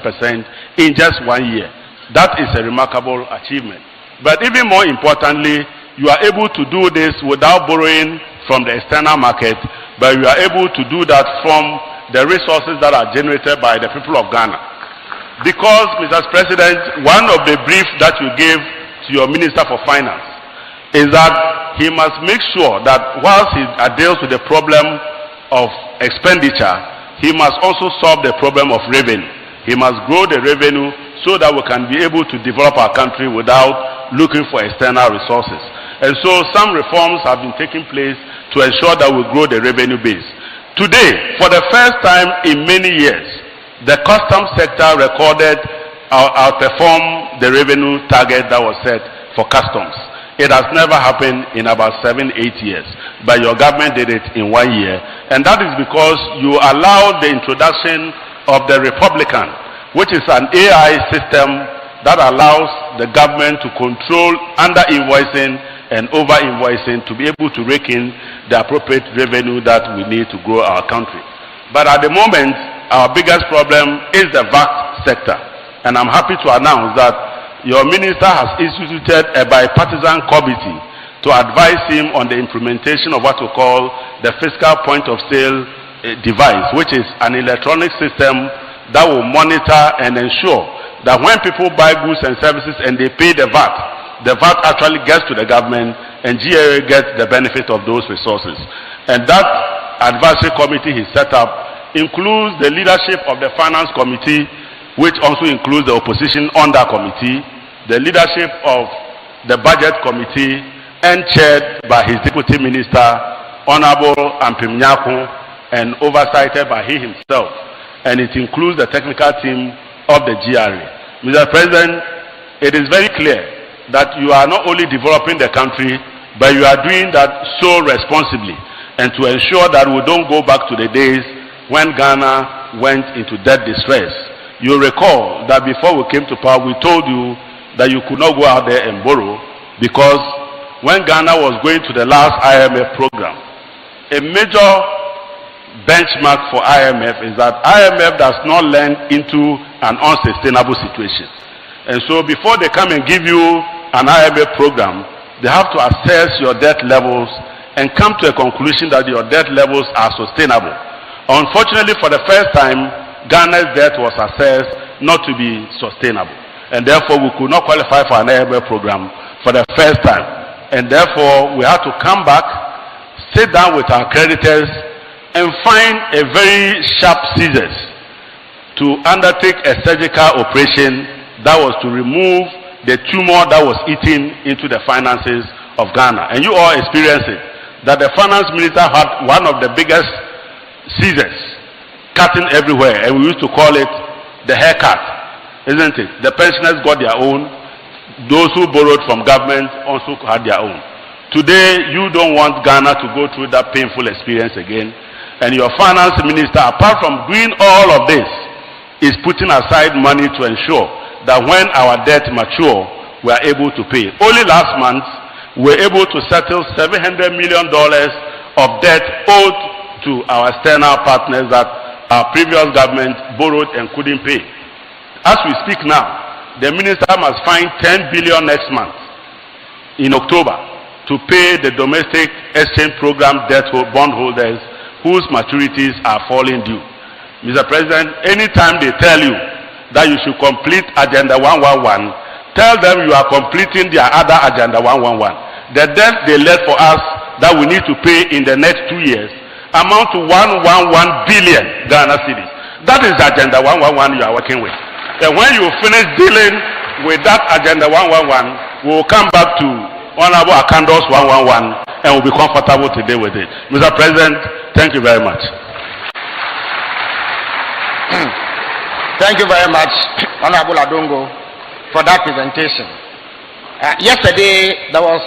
in just 1 year. That is a remarkable achievement. But even more importantly, you are able to do this without borrowing from the external market, but you are able to do that from the resources that are generated by the people of Ghana. Because, Mr. President, one of the briefs that you gave to your Minister for Finance is that he must make sure that whilst he deals with the problem of expenditure, he must also solve the problem of revenue. He must grow the revenue so that we can be able to develop our country without looking for external resources. And so some reforms have been taking place to ensure that we grow the revenue base. Today, for the first time in many years, the customs sector recorded outperformed the revenue target that was set for customs. It has never happened in about 7-8 years, but your government did it in 1 year. And that is because you allowed the introduction of the Republican, which is an AI system that allows the government to control under-invoicing and over-invoicing to be able to rake in the appropriate revenue that we need to grow our country. But at the moment, our biggest problem is the VAT sector. And I'm happy to announce that your minister has instituted a bipartisan committee to advise him on the implementation of what we call the fiscal point of sale device, which is an electronic system that will monitor and ensure that when people buy goods and services and they pay the VAT actually gets to the government and GRA gets the benefit of those resources. And that advisory committee he set up includes the leadership of the finance committee, which also includes the opposition under committee, the leadership of the budget committee, and chaired by his deputy minister, Honorable Ampim Nyako, and oversighted by he himself. And it includes the technical team of the GRA. Mr. President, it is very clear that you are not only developing the country, but you are doing that so responsibly, and to ensure that we don't go back to the days when Ghana went into debt distress. You recall that before we came to power, we told you that you could not go out there and borrow, because when Ghana was going to the last IMF program, a major benchmark for IMF is that IMF does not lend into an unsustainable situation. And so before they come and give you an IMF program, they have to assess your debt levels and come to a conclusion that your debt levels are sustainable. Unfortunately, for the first time, Ghana's debt was assessed not to be sustainable, and therefore we could not qualify for an IMF program for the first time. And therefore we had to come back, sit down with our creditors, and find a very sharp scissors to undertake a surgical operation that was to remove the tumor that was eating into the finances of Ghana. And you all experienced it, that the finance minister had one of the biggest scissors cutting everywhere, and we used to call it the haircut, isn't it? The pensioners got their own, those who borrowed from government also had their own. Today, you don't want Ghana to go through that painful experience again, and your finance minister, apart from doing all of this, is putting aside money to ensure that when our debt mature, we are able to pay. Only last month, we were able to settle $700 million of debt owed to our external partners that our previous government borrowed and couldn't pay. As we speak now, the minister must find 10 billion next month in October to pay the domestic exchange program debt bondholders whose maturities are falling due. Mr. President, anytime they tell you that you should complete Agenda 111, tell them you are completing their other Agenda 111. The debt they left for us that we need to pay in the next 2 years amount to 111 billion Ghana cedis. That is the Agenda 111 you are working with. And when you finish dealing with that Agenda 111, we will come back to Honorable Akando's 111 and we'll be comfortable to deal with it. Mr. President, thank you very much. Thank you very much, Honorable Adongo, for that presentation. Yesterday, there was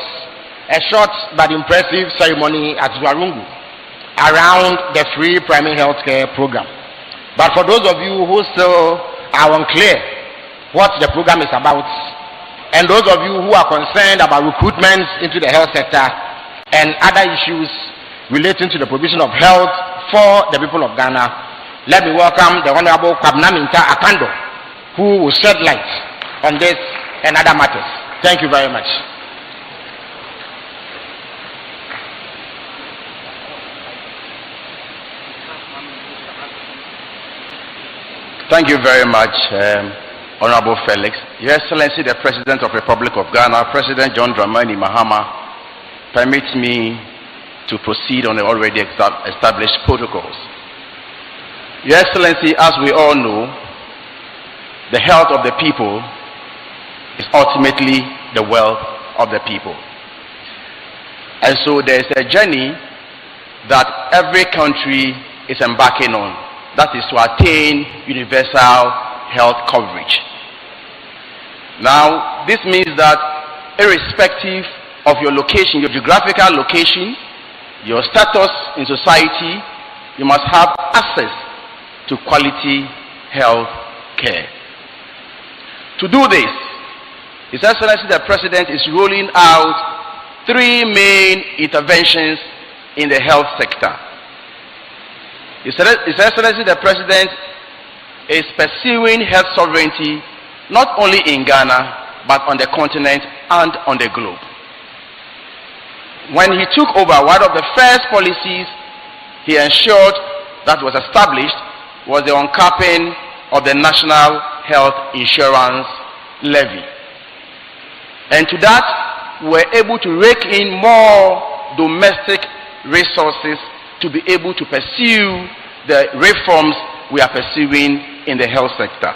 a short but impressive ceremony at Zwarungu around the free primary health care program. But for those of you who still are unclear what the program is about, and those of you who are concerned about recruitment into the health sector and other issues relating to the provision of health for the people of Ghana, let me welcome the Honorable Kwabnaminta Akando, who will shed light on this and other matters. Thank you very much. Thank you very much, Honorable Felix. Your Excellency, the President of the Republic of Ghana, President John Dramani Mahama, permit me to proceed on the already established protocols. Your Excellency, as we all know, the health of the people is ultimately the wealth of the people. And so there is a journey that every country is embarking on, that is to attain universal health coverage. Now, this means that irrespective of your location, your geographical location, your status in society, you must have access to quality health care. To do this, His Excellency the President is rolling out 3 main interventions in the health sector. His Excellency the President is pursuing health sovereignty not only in Ghana but on the continent and on the globe. When he took over, one of the first policies he ensured that was established was the uncapping of the National Health Insurance Levy. And to that, we were able to rake in more domestic resources to be able to pursue the reforms we are pursuing in the health sector.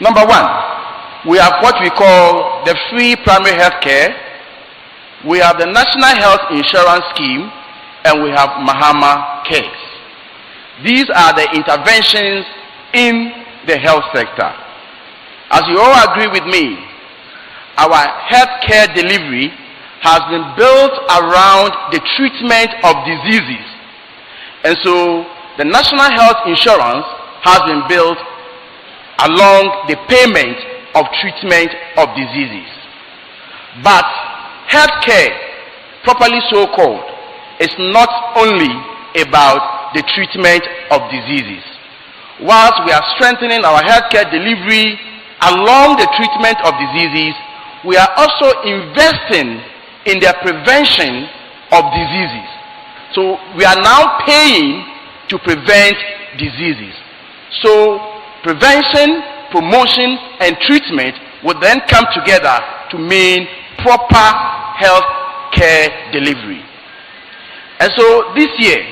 Number 1, we have what we call the free primary health care. We have the National Health Insurance Scheme, and we have Mahama cares. These are the interventions in the health sector. As you all agree with me, our healthcare delivery has been built around the treatment of diseases. And so the National Health Insurance has been built along the payment of treatment of diseases. But healthcare, properly so called, is not only about the treatment of diseases. Whilst we are strengthening our healthcare delivery along the treatment of diseases, we are also investing in the prevention of diseases. So we are now paying to prevent diseases. So prevention, promotion, and treatment will then come together to mean proper health care delivery. And so this year,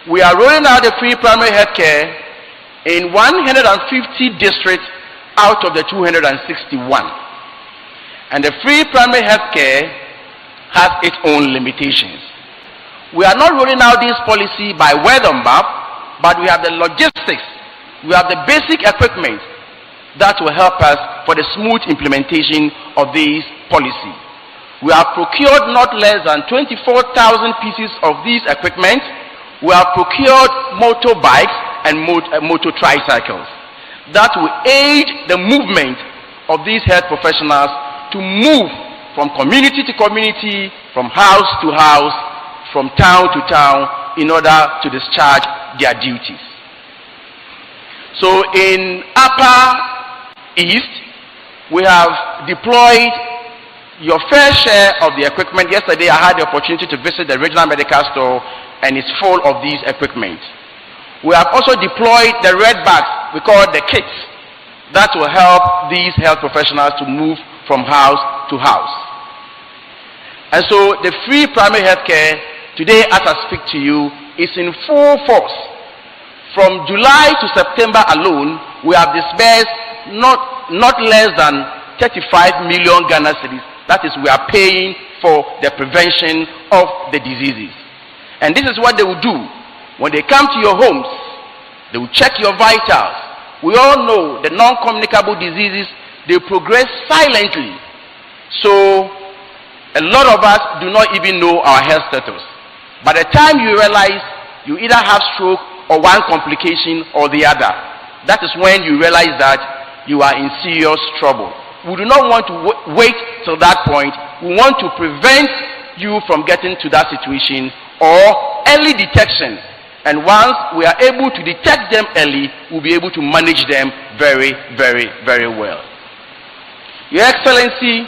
we are rolling out the free primary health care in 150 districts out of the 261. And the free primary health care has its own limitations. We are not rolling out this policy by word of mouth, but we have the logistics, we have the basic equipment that will help us for the smooth implementation of this policy. We have procured not less than 24,000 pieces of these equipment. We have procured motorbikes and motor tricycles that will aid the movement of these health professionals to move from community to community, from house to house, from town to town, in order to discharge their duties. So in Upper East, we have deployed your fair share of the equipment. Yesterday I had the opportunity to visit the regional medical store, and it's full of these equipment. We have also deployed the red bags, we call it the kits, that will help these health professionals to move from house to house. And so the free primary health care today, as I speak to you, is in full force. From July to September alone, we have disbursed not less than 35 million Ghana cedis. That is, we are paying for the prevention of the diseases. And this is what they will do. When they come to your homes, they will check your vitals. We all know the non-communicable diseases, they progress silently. So a lot of us do not even know our health status. By the time you realize you either have stroke or one complication or the other, that is when you realize that you are in serious trouble. We do not want to wait till that point. We want to prevent you from getting to that situation, or early detection. And once we are able to detect them early, we'll be able to manage them very, very, very well. Your Excellency,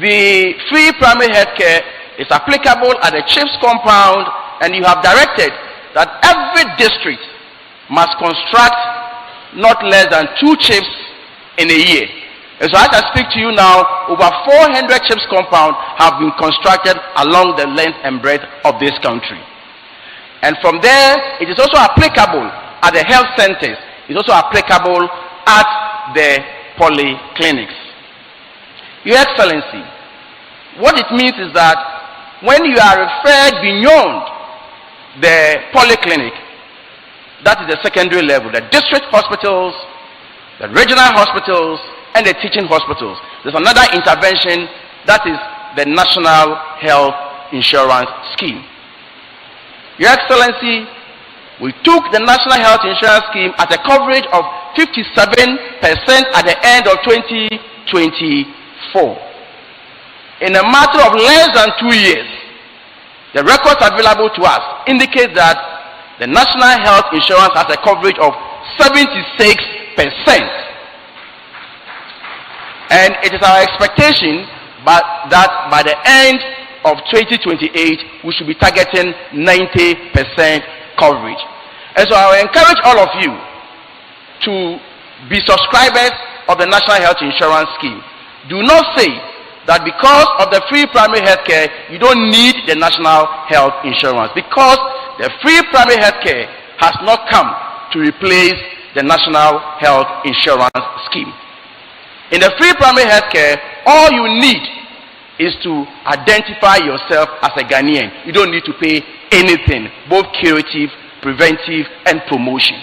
the free primary health care is applicable at the chief's compound, and you have directed that every district must construct not less than 2 chiefs in a year. And so as I speak to you now, over 400 CHIPS compounds have been constructed along the length and breadth of this country. And from there, it is also applicable at the health centers. It's also applicable at the polyclinics. Your Excellency, what it means is that when you are referred beyond the polyclinic, that is the secondary level, the district hospitals, the regional hospitals, and the teaching hospitals, there's another intervention, that is the National Health Insurance Scheme. Your Excellency, we took the National Health Insurance Scheme at a coverage of 57% at the end of 2024. In a matter of less than 2 years, the records available to us indicate that the National Health Insurance has a coverage of 76%. And it is our expectation that by the end of 2028, we should be targeting 90% coverage. And so I will encourage all of you to be subscribers of the National Health Insurance Scheme. Do not say that because of the free primary health care, you don't need the National Health Insurance, because the free primary health care has not come to replace the National Health Insurance Scheme. In the free primary health care, all you need is to identify yourself as a Ghanaian. You don't need to pay anything, both curative, preventive, and promotion.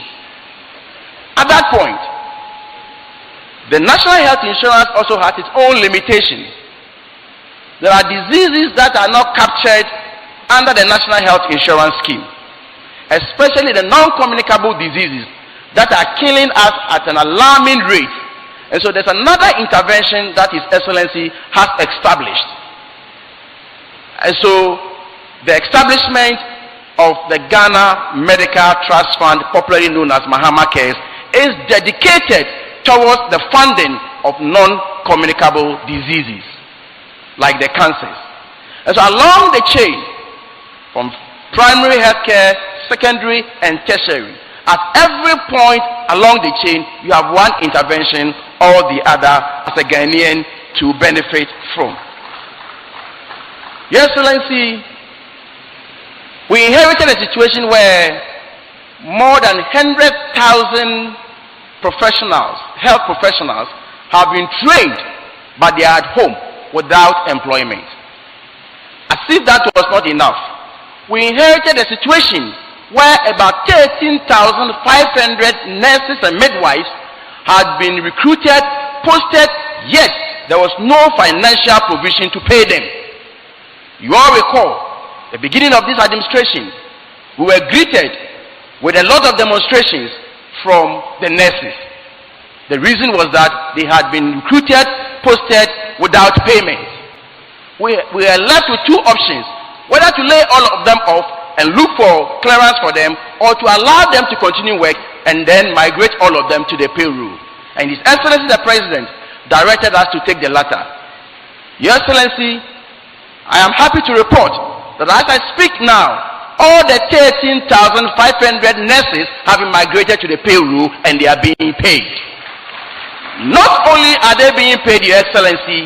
At that point, the National Health Insurance also has its own limitations. There are diseases that are not captured under the National Health Insurance Scheme, especially the non-communicable diseases that are killing us at an alarming rate. And so there's another intervention that His Excellency has established. And so the establishment of the Ghana Medical Trust Fund, popularly known as Mahama Cares, is dedicated towards the funding of non-communicable diseases like the cancers. And so along the chain, from primary health care, secondary, and tertiary, at every point along the chain, you have one intervention or the other as a Ghanaian to benefit from. Your Excellency, we inherited a situation where more than 100,000 professionals, health professionals, have been trained, but they are at home without employment. As if that was not enough, we inherited a situation where about 13,500 nurses and midwives had been recruited, posted, yet there was no financial provision to pay them. You all recall, the beginning of this administration, we were greeted with a lot of demonstrations from the nurses. The reason was that they had been recruited, posted without payment. We are left with two options, whether to lay all of them off and look for clearance for them, or to allow them to continue work and then migrate all of them to the payroll. And His Excellency the President directed us to take the latter. Your Excellency, I am happy to report that as I speak now, all the 13,500 nurses have been migrated to the payroll and they are being paid. Not only are they being paid, Your Excellency,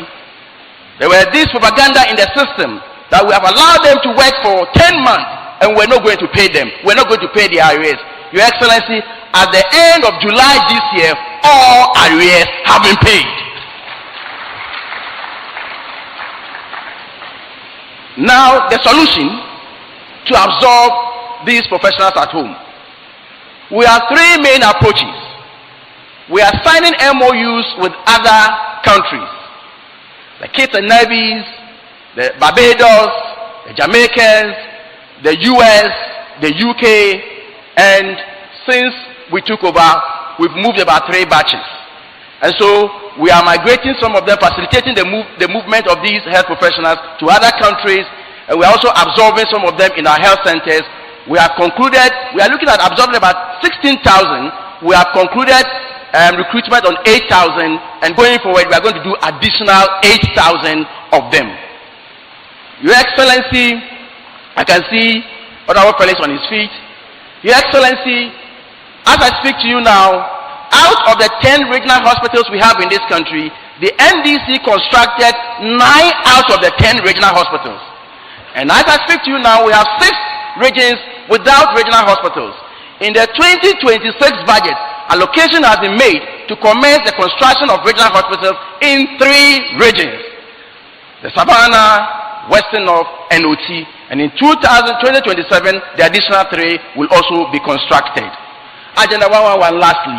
there were this propaganda in the system that we have allowed them to work for 10 months and we're not going to pay them. We're not going to pay the arrears. Your Excellency, at the end of July this year, all arrears have been paid. Now, the solution to absorb these professionals at home. We have three main approaches. We are signing MOUs with other countries, the Kitts and Nevis, the Barbados, the Jamaicans, the US, the UK, and since we took over, we've moved about 3 batches. And so we are migrating some of them, facilitating the movement of these health professionals to other countries, and we are also absorbing some of them in our health centers. We are looking at absorbing about 16,000. We have concluded recruitment on 8,000, and going forward, we are going to do additional 8,000 of them. Your Excellency, I can see Honorable Felix on his feet. Your Excellency, as I speak to you now, out of the 10 regional hospitals we have in this country, the NDC constructed 9 out of the 10 regional hospitals. And as I speak to you now, we have 6 regions without regional hospitals. In the 2026 budget, allocation has been made to commence the construction of regional hospitals in 3 regions: the Savannah, Western North, and OT. And in 2027, the additional 3 will also be constructed. Agenda 111, lastly.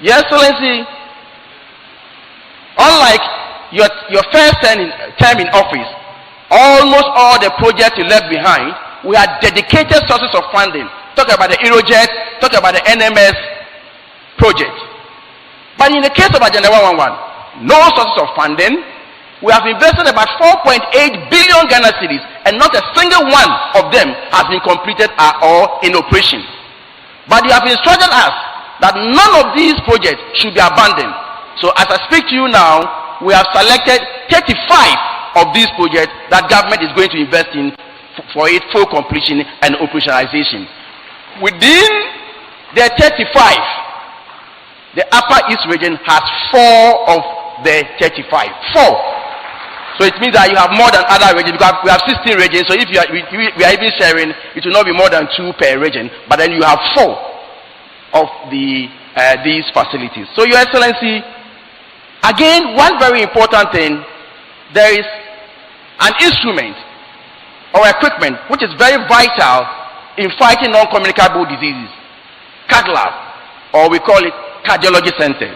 Your Excellency, unlike your first term in office, almost all the projects you left behind, we had dedicated sources of funding. Talk about the Aerojet, talk about the NMS project. But in the case of Agenda 111, no sources of funding. We have invested about 4.8 billion Ghana cedis, and not a single one of them has been completed or in operation. But you have instructed us that none of these projects should be abandoned. So as I speak to you now, we have selected 35 of these projects that government is going to invest in for its full completion and operationalization. Within the 35, the Upper East region has 4 of the 35. 4. So it means that you have more than other regions, because we have 16 regions. So if we are even sharing, it will not be more than 2 per region. But then you have 4 of these facilities. So Your Excellency, again, one very important thing, there is an instrument or equipment which is very vital in fighting non-communicable diseases, cath lab, or we call it cardiology centers.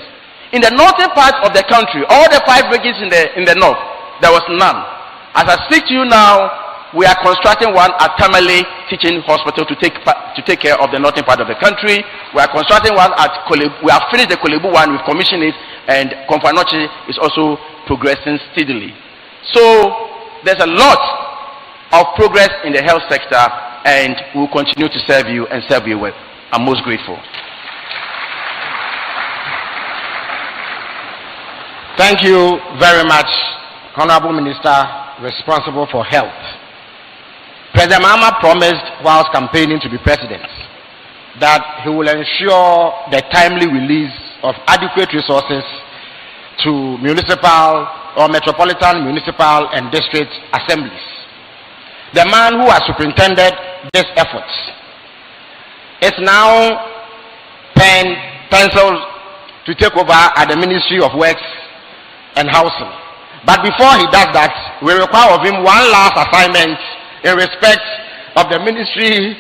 In the northern part of the country, all the 5 regions in the north, there was none. As I speak to you now, we are constructing one at Tamale Teaching Hospital to take care of the northern part of the country. We are constructing one at Kolebu. We have finished the Kolebu one, we've commissioned it, and Komfanoche is also progressing steadily. So there's a lot of progress in the health sector, and we will continue to serve you and serve you well. I'm most grateful. Thank you very much, Honorable Minister responsible for health. President Mahama promised whilst campaigning to be president that he will ensure the timely release of adequate resources to municipal or metropolitan, municipal and district assemblies. The man who has superintended this effort is now penciled to take over at the Ministry of Works and Housing. But before he does that, we require of him one last assignment in respect of the Ministry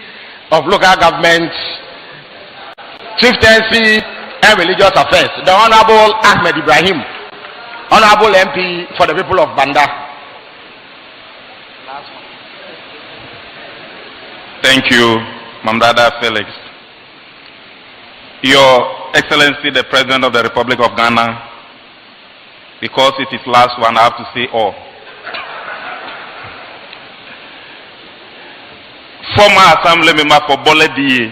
of Local Government, Chieftaincy and Religious Affairs. The Honorable Ahmed Ibrahim, Honorable MP for the people of Banda. Thank you, Mamdada Felix. Your Excellency, the President of the Republic of Ghana, because it is last one, I have to say all. Former Assembly Member for Bole DA,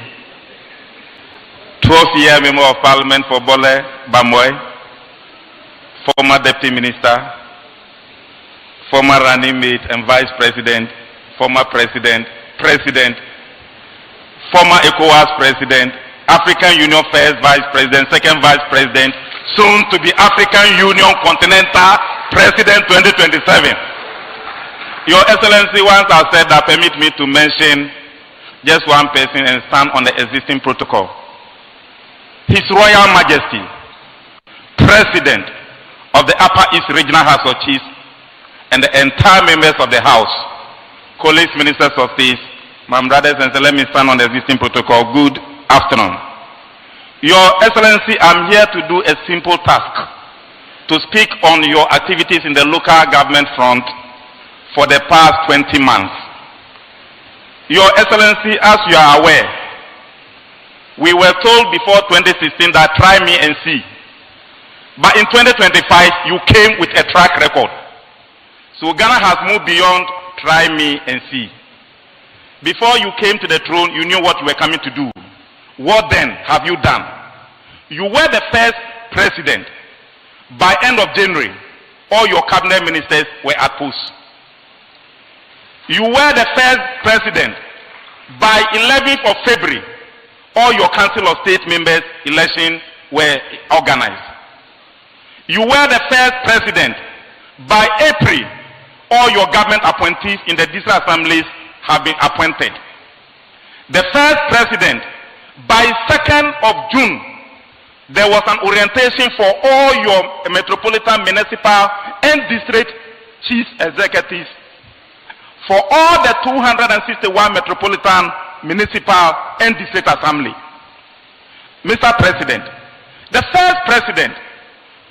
12-year Member of Parliament for Bole Bamoy, former Deputy Minister, former running mate and Vice President, former President, former ECOWAS President, African Union First Vice President, Second Vice President, soon to be African Union Continental President 2027. Your Excellency, once I said that, permit me to mention just one person and stand on the existing protocol. His Royal Majesty, President of the Upper East Regional House of Chiefs and the entire members of the House, colleagues, ministers of state, my brothers and sisters, let me stand on the existing protocol. Good afternoon. Your Excellency, I'm here to do a simple task, to speak on your activities in the local government front for the past 20 months. Your Excellency, as you are aware, we were told before 2016 that try me and see. But in 2025, you came with a track record. So Ghana has moved beyond try me and see. Before you came to the throne, you knew what you were coming to do. What then have you done? You were the first president. By end of January, all your cabinet ministers were at post. You were the first president. By 11th of February, all your Council of State members' elections were organized. You were the first president. By April, all your government appointees in the district assemblies have been appointed. The first president, by 2nd of June, there was an orientation for all your metropolitan, municipal, and district chief executives for all the 261 metropolitan, municipal, and district assembly. Mr. President, the first president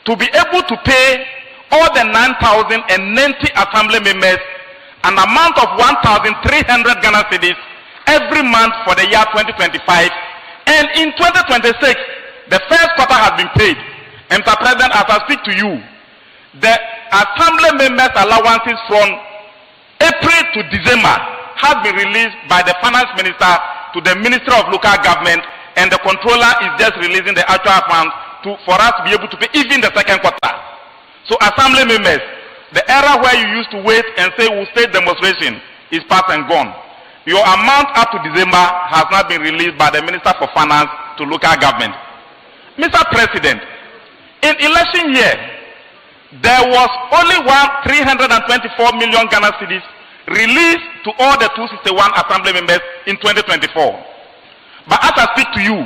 to be able to pay all the 9,090 assembly members an amount of 1,300 Ghana cedis every month for the year 2025, and in 2026, the first quarter has been paid. And Mr. President, as I speak to you, the assembly members' allowances from April to December has been released by the finance minister to the Ministry of Local Government, and the controller is just releasing the actual funds for us to be able to pay even the second quarter. So assembly members, the era where you used to wait and say we'll state demonstration is past and gone. Your amount up to December has not been released by the Minister for Finance to local government. Mr. President, in election year, there was only 324 million Ghana cedis released to all the 261 assembly members in 2024. But as I speak to you,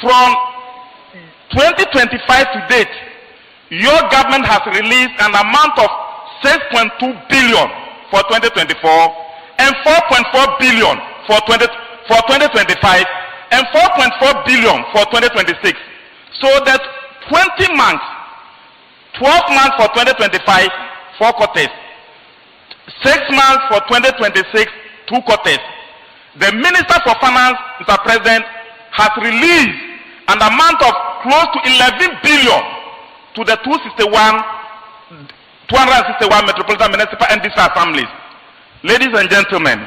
from 2025 to date, your government has released an amount of 6.2 billion for 2024 and 4.4 billion for 2025 and 4.4 billion for 2026. So that 20 months, 12 months for 2025, 4 quarters, 6 months for 2026, 2 quarters. The Minister for Finance, Mr. President, has released an amount of close to 11 billion to the 261 metropolitan, municipal, and district assemblies. Ladies and gentlemen,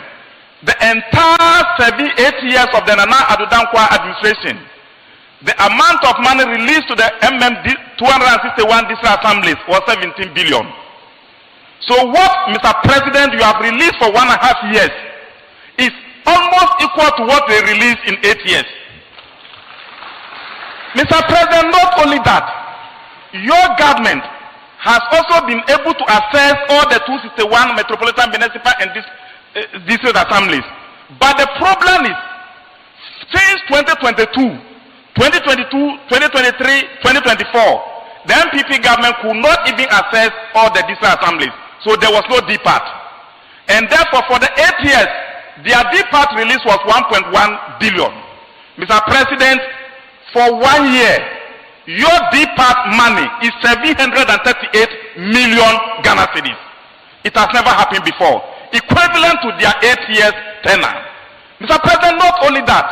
the entire 8 years of the Nana Addo Dankwa administration, the amount of money released to the 261 district assemblies was 17 billion. So what, Mr. President, you have released for 1.5 years is almost equal to what they released in 8 years. Mr. President, not only that, your government has also been able to assess all the 261 metropolitan, municipal, and district assemblies. But the problem is, since 2022, 2023, 2024, the MPP government could not even assess all the district assemblies. So there was no D-part. And therefore, for the 8 years, their D-part release was 1.1 billion. Mr. President, for 1 year, your D-part money is 738 million Ghana cedis. It has never happened before, equivalent to their 8 years tenure. Mr. President, not only that,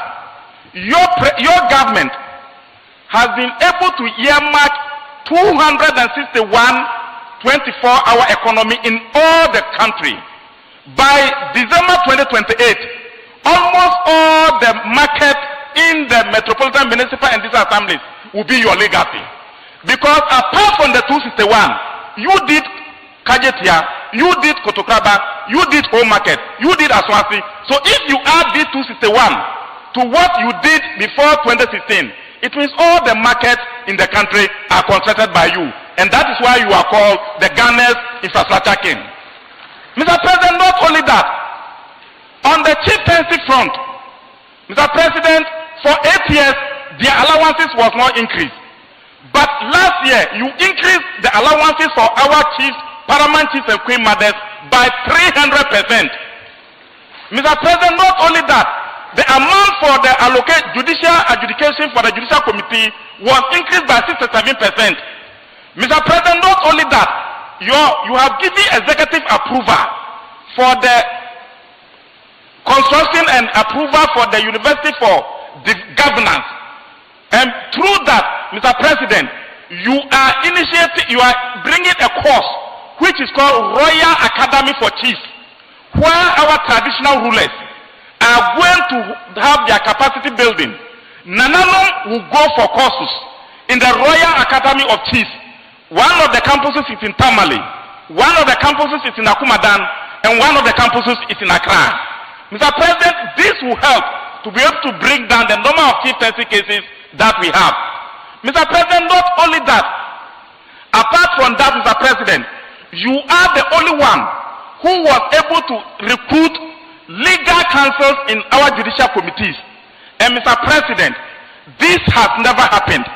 your government has been able to earmark 261 24-hour economy in all the country. By December 2028, almost all the market in the metropolitan, municipal, and district assemblies will be your legacy. Because apart from the 261, you did Kajetia, you did Kotokraba, you did Home Market, you did Aswasi. So if you add these 261 to what you did before 2016, it means all the markets in the country are constructed by you. And that is why you are called the Ghana's infrastructure king. Mr. President, not only that, on the chieftaincy front, Mr. President, for 8 years, their allowances was not increased. But last year, you increased the allowances for our chiefs, paramount chiefs, and queen mothers by 300%. Mr. President, not only that, the amount for the judicial adjudication for the judicial committee was increased by 67%. Mr. President, not only that, you have given executive approval for the construction and approval for the university for the governance. And through that, Mr. President, you are bringing a course which is called Royal Academy for Chiefs, where our traditional rulers are going to have their capacity building. Nananum will go for courses in the Royal Academy of Chiefs. One of the campuses is in Tamale, one of the campuses is in Akumadan, and one of the campuses is in Accra. Mr. President, this will help to be able to bring down the number of chieftaincy cases that we have. Mr. President, not only that, Apart from that, Mr. President, you are the only one who was able to recruit legal counsels in our judicial committees. And Mr. President, this has never happened.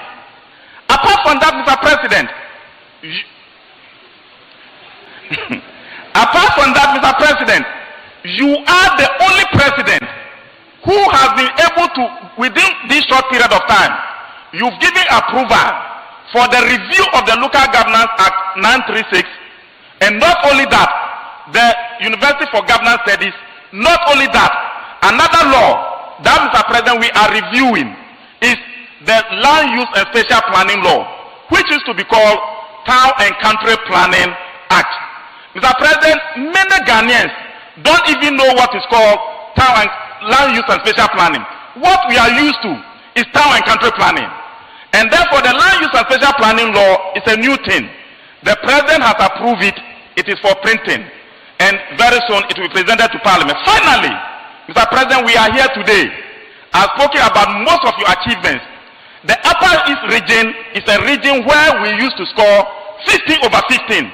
Apart from that, Mr. President, apart from that, Mr. President, you are the only president who has been able to, within this short period of time, you've given approval for the review of the Local Governance Act 936, and not only that, the University for Governance Studies, not only that, another law that, Mr. President, we are reviewing is the Land Use and Spatial Planning Law, which is to be called Town and Country Planning Act. Mr. President, many Ghanaians don't even know what is called Town and Land Use and Spatial Planning. What we are used to is Town and Country Planning. And therefore, the Land Use and Spatial Planning Law is a new thing. The President has approved it. It is for printing. And very soon, it will be presented to Parliament. Finally, Mr. President, we are here today. I've spoken about most of your achievements. The Upper East region is a region where we used to score 15/15.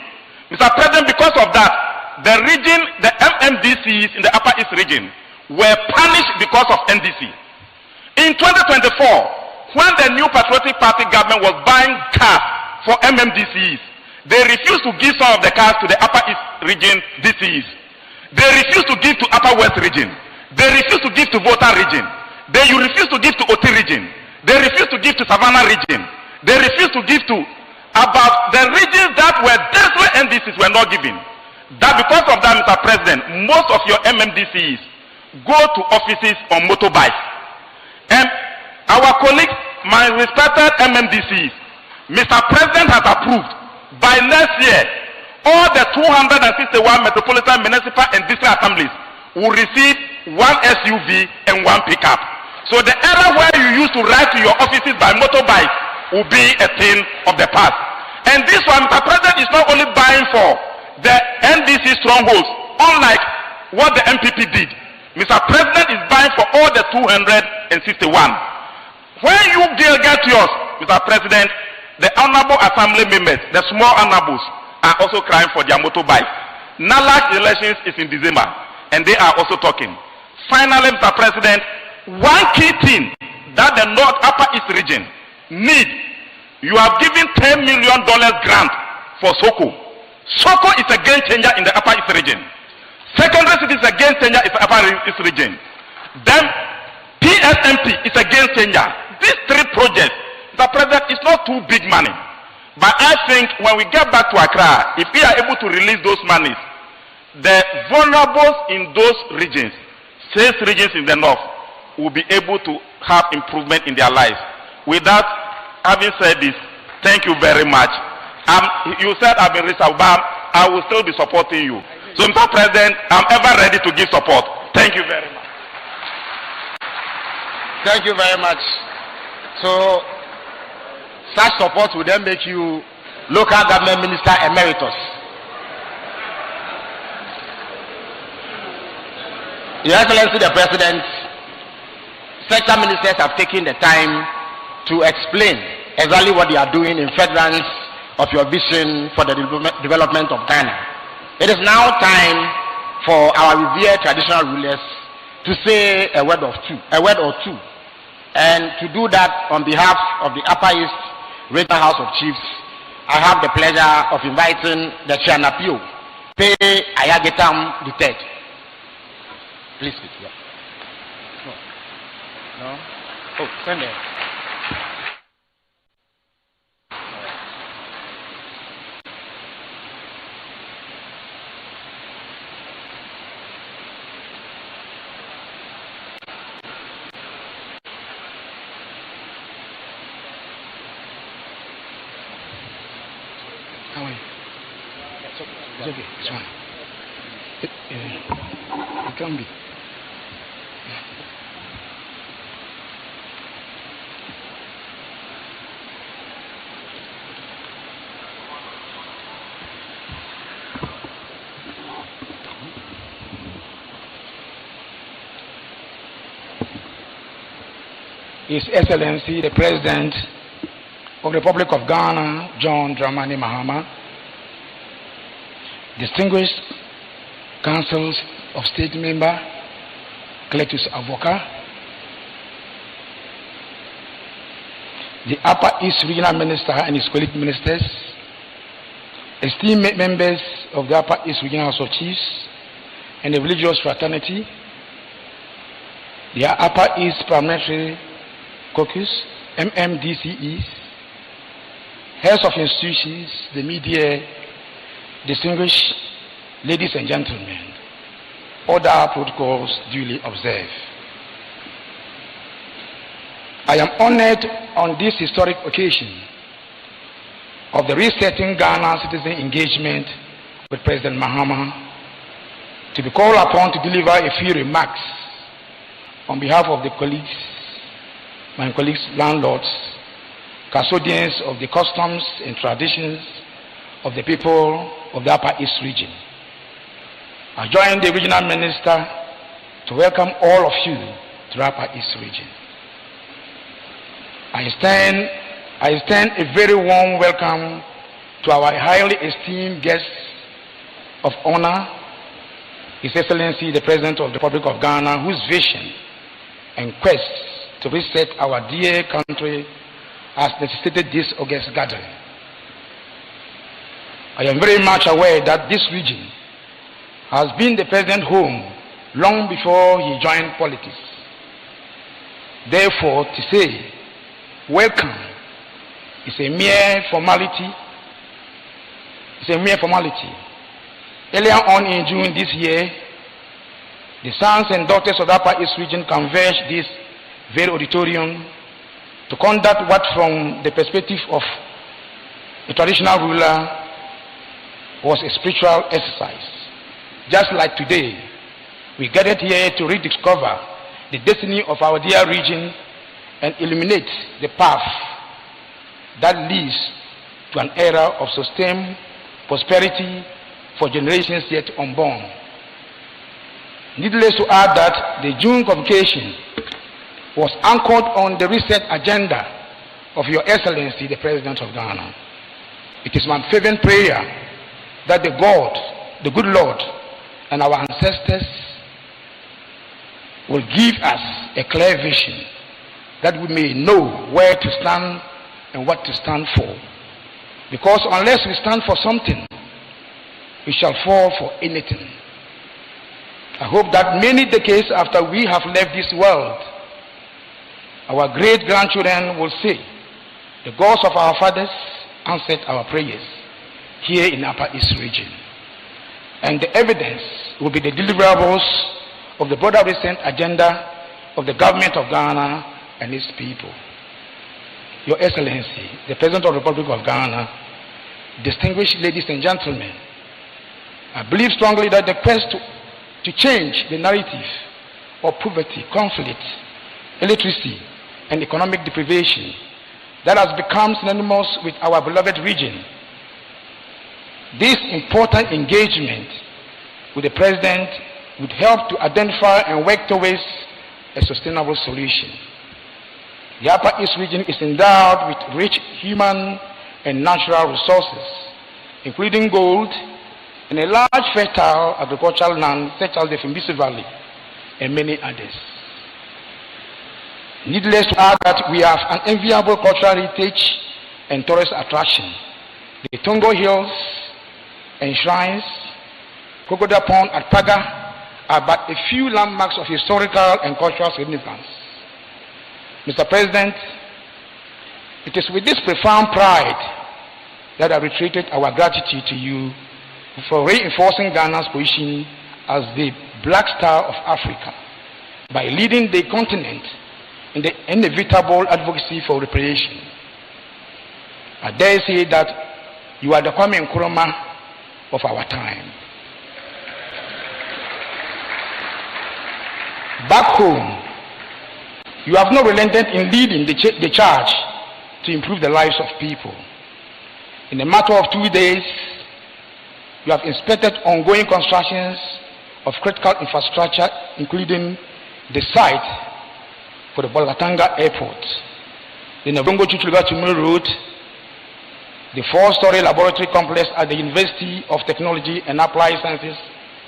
Mr. President, because of that, the region, the MMDCs in the Upper East region were punished because of NDC. In 2024, when the new Patriotic Party government was buying cars for MMDCs, they refused to give some of the cars to the Upper East region DCs. They refused to give to Upper West region. They refused to give to Volta region. They refused to give to Oti region. They refused to give to Savannah region. They refused to give to about the regions that were desperate NDCs were not given. That because of that, Mr. President, most of your MMDCs go to offices on motorbikes. And our colleagues, my respected MMDCs, Mr. President has approved by next year, all the 261 metropolitan, municipal, and district assemblies will receive one SUV and one pickup. So the era where you used to ride to your offices by motorbike will be a thing of the past. And this one, Mr. President, is not only buying for the NDC strongholds, unlike what the MPP did. Mr. President is buying for all the 261. When you get yours, Mr. President, the honorable assembly members, the small honorables, are also crying for their motorbikes. NALAC elections is in December, and they are also talking. Finally, Mr. President, one key thing that the North Upper East region need, you have given $10 million grant for Soko. Soko is a game changer in the Upper East region. Secondary city is a game changer in the Upper East region. Then PSMT is a game changer. These three projects, Mr. President, it's not too big money. But I think when we get back to Accra, if we are able to release those monies, the vulnerables in those regions, 6 regions in the north, will be able to have improvement in their lives. With that, having said this, thank you very much. You said I've been reached out, but I will still be supporting you. So, Mr. President, I'm ever ready to give support. Thank you very much. Thank you very much. So, such support will then make you local government minister emeritus. Your Excellency the President, sector ministers have taken the time to explain exactly what they are doing in furtherance of your vision for the development of Ghana. It is now time for our revered traditional rulers to say a word or two. And to do that on behalf of the Upper East Regional House of Chiefs, I have the pleasure of inviting the Chianapio, P. Ayagetam III. Please speak. Yeah. No? Oh, stand there. How are you? It's okay. It's fine. It can be. His Excellency the President of the Republic of Ghana, John Dramani Mahama, distinguished councils of state member, Cletus Avoka, the Upper East Regional Minister and his colleague ministers, esteemed members of the Upper East Regional House of Chiefs and the religious fraternity, the Upper East Parliamentary Caucus, MMDCEs, heads of institutions, the media, distinguished ladies and gentlemen, other protocols duly observed. I am honored on this historic occasion of the resetting Ghana citizen engagement with President Mahama to be called upon to deliver a few remarks on behalf of the colleagues, my colleagues, landlords, custodians of the customs and traditions of the people of the Upper East region. I join the regional minister to welcome all of you to the Upper East region. I extend a very warm welcome to our highly esteemed guests of honor, His Excellency the President of the Republic of Ghana, whose vision and quest to reset our dear country has necessitated this august gathering. I am very much aware that this region has been the President's home long before he joined politics. Therefore, to say welcome is a mere formality. It's a mere formality. Earlier on in June this year, the sons and daughters of the Upper East region converged this very auditorium to conduct what, from the perspective of a traditional ruler, was a spiritual exercise. Just like today, we gathered here to rediscover the destiny of our dear region and illuminate the path that leads to an era of sustained prosperity for generations yet unborn. Needless to add that the June convocation was anchored on the reset agenda of Your Excellency, the President of Ghana. It is my fervent prayer that the God, the good Lord, and our ancestors will give us a clear vision that we may know where to stand and what to stand for. Because unless we stand for something, we shall fall for anything. I hope that many decades after we have left this world, our great-grandchildren will say, the gods of our fathers answered our prayers here in Upper East region. And the evidence will be the deliverables of the broader recent agenda of the government of Ghana and its people. Your Excellency, the President of the Republic of Ghana, distinguished ladies and gentlemen, I believe strongly that the quest to change the narrative of poverty, conflict, illiteracy, and economic deprivation that has become synonymous with our beloved region. This important engagement with the President would help to identify and work towards a sustainable solution. The Upper East region is endowed with rich human and natural resources, including gold and a large fertile agricultural land such as the Fimbisi Valley and many others. Needless to add that we have an enviable cultural heritage and tourist attraction. The Tongo Hills and shrines, Crocodile Pond at Paga are but a few landmarks of historical and cultural significance. Mr. President, it is with this profound pride that I reiterated our gratitude to you for reinforcing Ghana's position as the Black Star of Africa by leading the continent in the inevitable advocacy for reparation. I dare say that you are the Kwame Nkrumah of our time. Back home, you have not relented in leading the charge to improve the lives of people. In a matter of 2 days, you have inspected ongoing constructions of critical infrastructure, including the site for the Bolgatanga Airport, the Nabongo Chuchuga Tumuru Road, the 4-story laboratory complex at the University of Technology and Applied Sciences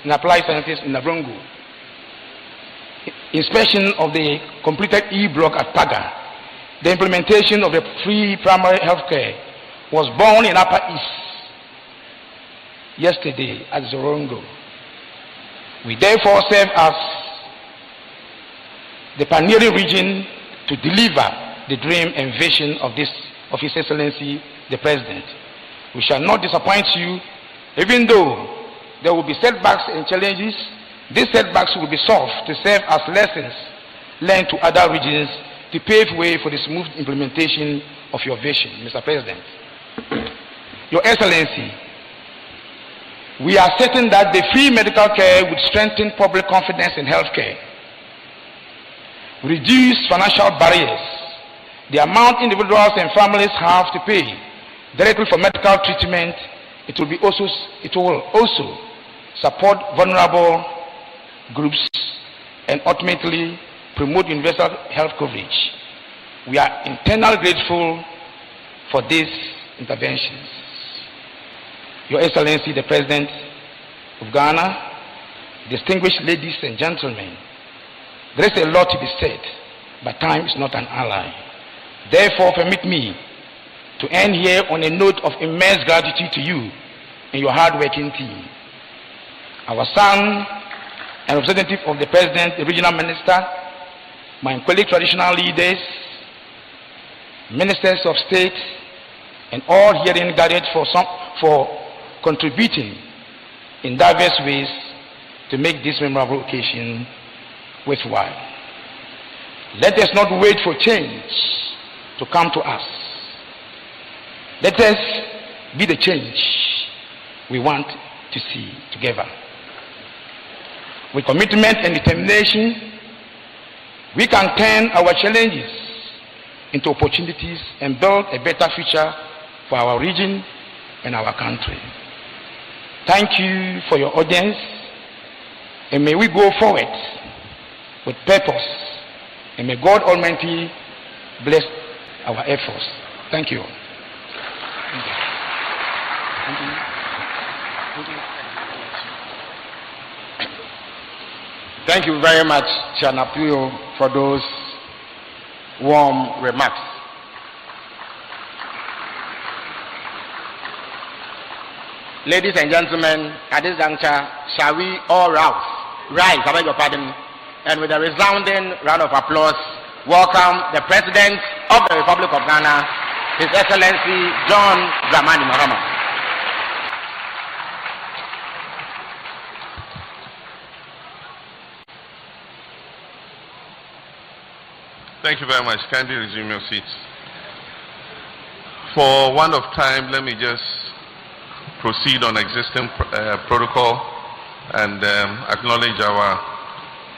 in Navrongo, inspection of the completed E-block at Paga, the implementation of the free primary health care was born in Upper East yesterday at Zorongo. We therefore serve as the pioneering region to deliver the dream and vision of His Excellency the President. We shall not disappoint you, even though there will be setbacks and challenges. These setbacks will be solved to serve as lessons learned to other regions to pave way for the smooth implementation of your vision, Mr. President. Your Excellency, we are certain that the free medical care would strengthen public confidence in healthcare, reduce financial barriers, the amount individuals and families have to pay directly for medical treatment. It will also support vulnerable groups and ultimately promote universal health coverage. We are internally grateful for these interventions. Your Excellency, the President of Ghana, distinguished ladies and gentlemen, there is a lot to be said, but time is not an ally. Therefore, permit me to end here on a note of immense gratitude to you and your hard-working team. Our son and representative of the President, the regional minister, my colleague traditional leaders, ministers of state, and all herein gathered for contributing in diverse ways to make this memorable occasion worthwhile. Let us not wait for change to come to us. Let us be the change we want to see together. With commitment and determination, we can turn our challenges into opportunities and build a better future for our region and our country. Thank you for your audience, and may we go forward with purpose, and may God Almighty bless our efforts. Thank you. Thank you very much, Chanapio, for those warm remarks. Ladies and gentlemen, at this juncture, shall we all rise, I beg your pardon, and with a resounding round of applause, welcome the President of the Republic of Ghana, His Excellency John Dramani Mahama. Thank you very much. Kindly resume your seats. For want of time, let me just proceed on existing protocol and acknowledge our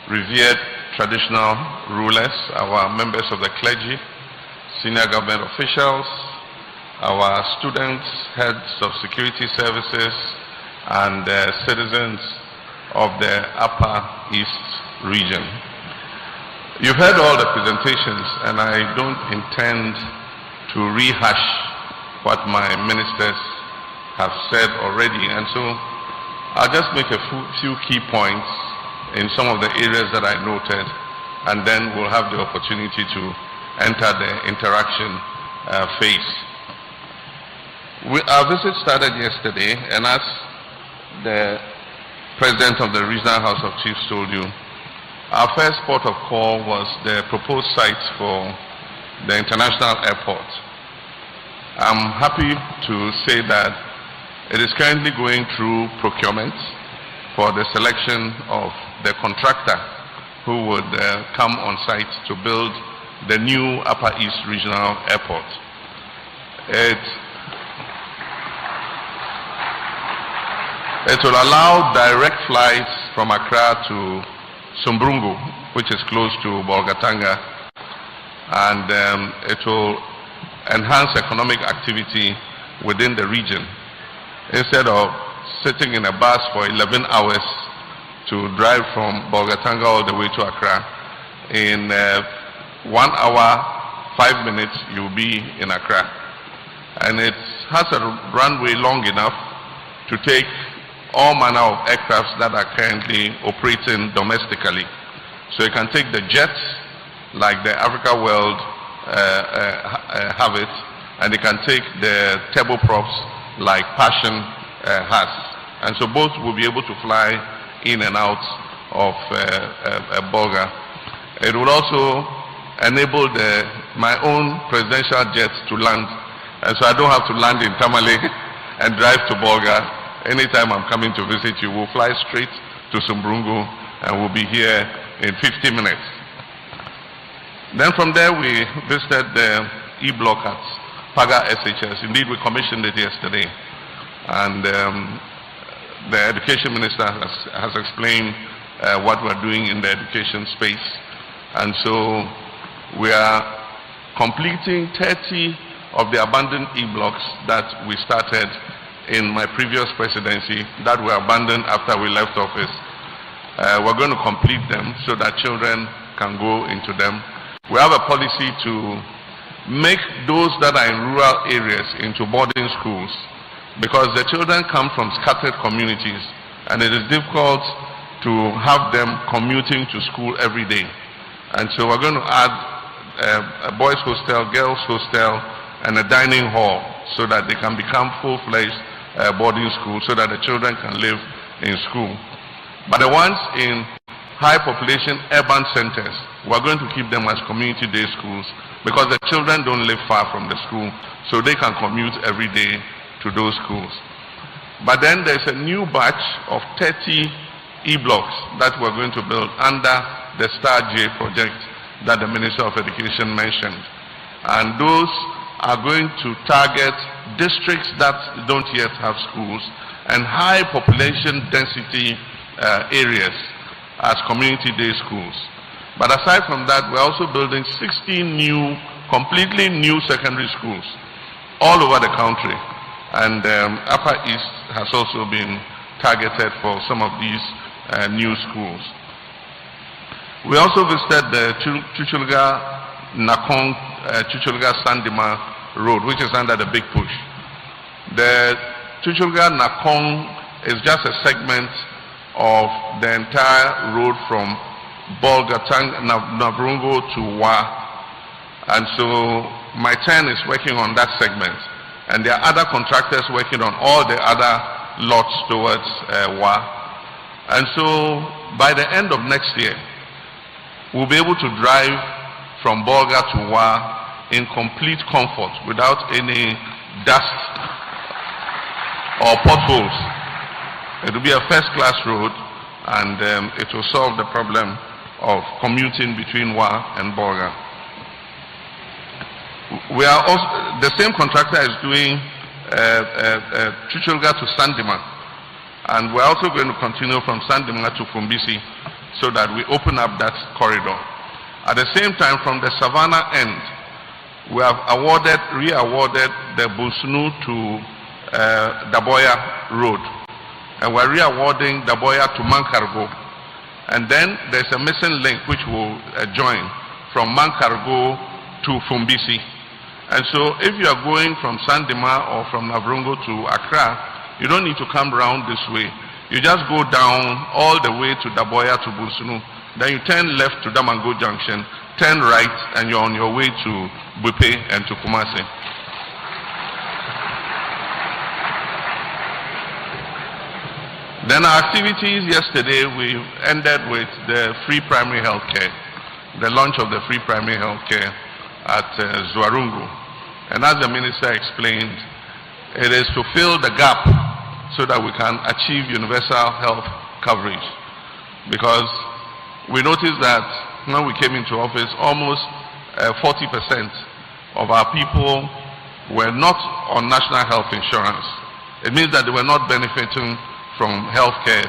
revered traditional rulers, our members of the clergy, senior government officials, our students, heads of security services, and citizens of the Upper East region. You've heard all the presentations, and I don't intend to rehash what my ministers have said already, and so I'll just make a few key points in some of the areas that I noted, and then we'll have the opportunity to enter the interaction phase. Our visit started yesterday, and as the President of the Regional House of Chiefs told you, our first port of call was the proposed site for the international airport. I'm happy to say that it is currently going through procurement for the selection of the contractor who would come on site to build the new Upper East Regional Airport. It will allow direct flights from Accra to Sumbrungu, which is close to Bolgatanga, and it will enhance economic activity within the region. Instead of sitting in a bus for 11 hours to drive from Bolgatanga all the way to Accra, in 1 hour, 5 minutes, you'll be in Accra. And it's has a runway long enough to take all manner of aircrafts that are currently operating domestically. So it can take the jets, like the Africa World have it, and it can take the turboprops like Passion has. And so both will be able to fly in and out of Bolga. It will also enable my own presidential jets to land, and so I don't have to land in Tamale and drive to Bolga. Anytime I'm coming to visit you, we'll fly straight to Sumbrungu and we'll be here in 50 minutes. Then from there we visited the E-block at Paga SHS. Indeed, we commissioned it yesterday. And the Education Minister has explained what we're doing in the education space. And so we are completing 30 of the abandoned E-blocks that we started in my previous presidency that were abandoned after we left office. We're going to complete them so that children can go into them. We have a policy to make those that are in rural areas into boarding schools, because the children come from scattered communities and it is difficult to have them commuting to school every day. And so we're going to add a boys' hostel, girls' hostel, and a dining hall so that they can become full-fledged boarding school, so that the children can live in school. But the ones in high population urban centers, we're going to keep them as community day schools, because the children don't live far from the school, so they can commute every day to those schools. But then there's a new batch of 30 E-blocks that we're going to build under the Star J project that the Minister of Education mentioned. And those are going to target districts that don't yet have schools and high population density areas as community day schools. But aside from that, we're also building 16 new, completely new secondary schools all over the country. And Upper East has also been targeted for some of these new schools. We also visited the Chuchulga-Nakong, Chuchulga-Sandima Road, which is under the Big Push. The Chuchulga-Nakong is just a segment of the entire road from Bolgatang, Navrungo to Wa. And so my turn is working on that segment. And there are other contractors working on all the other lots towards Wa. And so by the end of next year, we'll be able to drive from Bolga to Wa in complete comfort without any dust or potholes. It will be a first-class road, and it will solve the problem of commuting between Wa and Bolga. We are also, the same contractor is doing Chuchulga to Sandima, and we're also going to continue from Sandima to Fumbisi so that we open up that corridor. At the same time, from the Savannah end, we have re-awarded the Busunu to Daboya Road, and we're re-awarding Daboya to Mankargo. And then there's a missing link which will join from Mankargo to Fumbisi. And so if you are going from Sandima or from Navrungo to Accra, you don't need to come around this way. You just go down all the way to Daboya to Busunu. Then you turn left to Damango Junction, turn right, and you're on your way to Bupe and to Kumasi. Then our activities yesterday, we ended with the free primary health care, the launch of the free primary health care at Zwarungu. And as the minister explained, it is to fill the gap so that we can achieve universal health coverage. Because we noticed that when we came into office, almost 40% of our people were not on national health insurance. It means that they were not benefiting from healthcare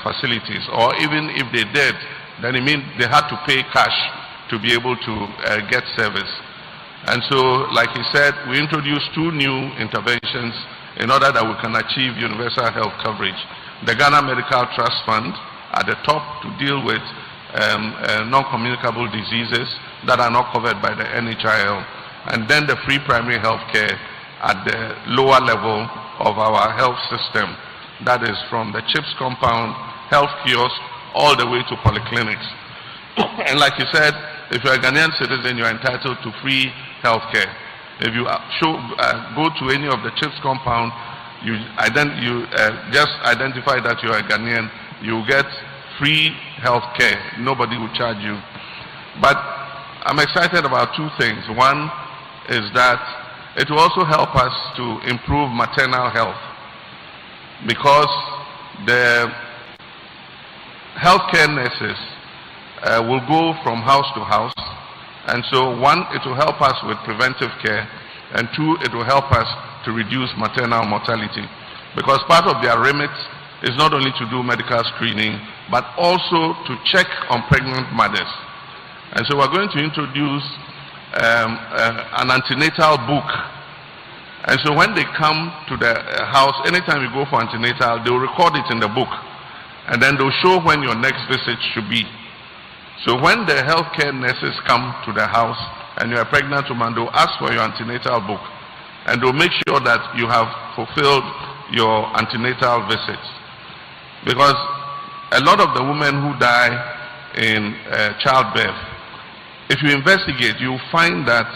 facilities, or even if they did, then it means they had to pay cash to be able to get service. And so, like he said, we introduced 2 new interventions in order that we can achieve universal health coverage. The Ghana Medical Trust Fund at the top to deal with non-communicable diseases that are not covered by the NHIL, and then the free primary health care at the lower level of our health system. That is from the CHIPS compound, health kiosk, all the way to polyclinics. And like you said, if you're a Ghanaian citizen, you're entitled to free health care. If you go to any of the CHIPS compound, you just identify that you're a Ghanaian, you get free health care. Nobody will charge you. But I'm excited about two things. One is that it will also help us to improve maternal health, because the healthcare nurses will go from house to house, and so one, it will help us with preventive care, and two, it will help us to reduce maternal mortality, because part of their remit is not only to do medical screening but also to check on pregnant mothers. And so we're going to introduce an antenatal book. And so when they come to the house, anytime you go for antenatal, they'll record it in the book. And then they'll show when your next visit should be. So when the healthcare nurses come to the house and you're a pregnant woman, they'll ask for your antenatal book. And they'll make sure that you have fulfilled your antenatal visits. Because a lot of the women who die in childbirth, if you investigate, you'll find that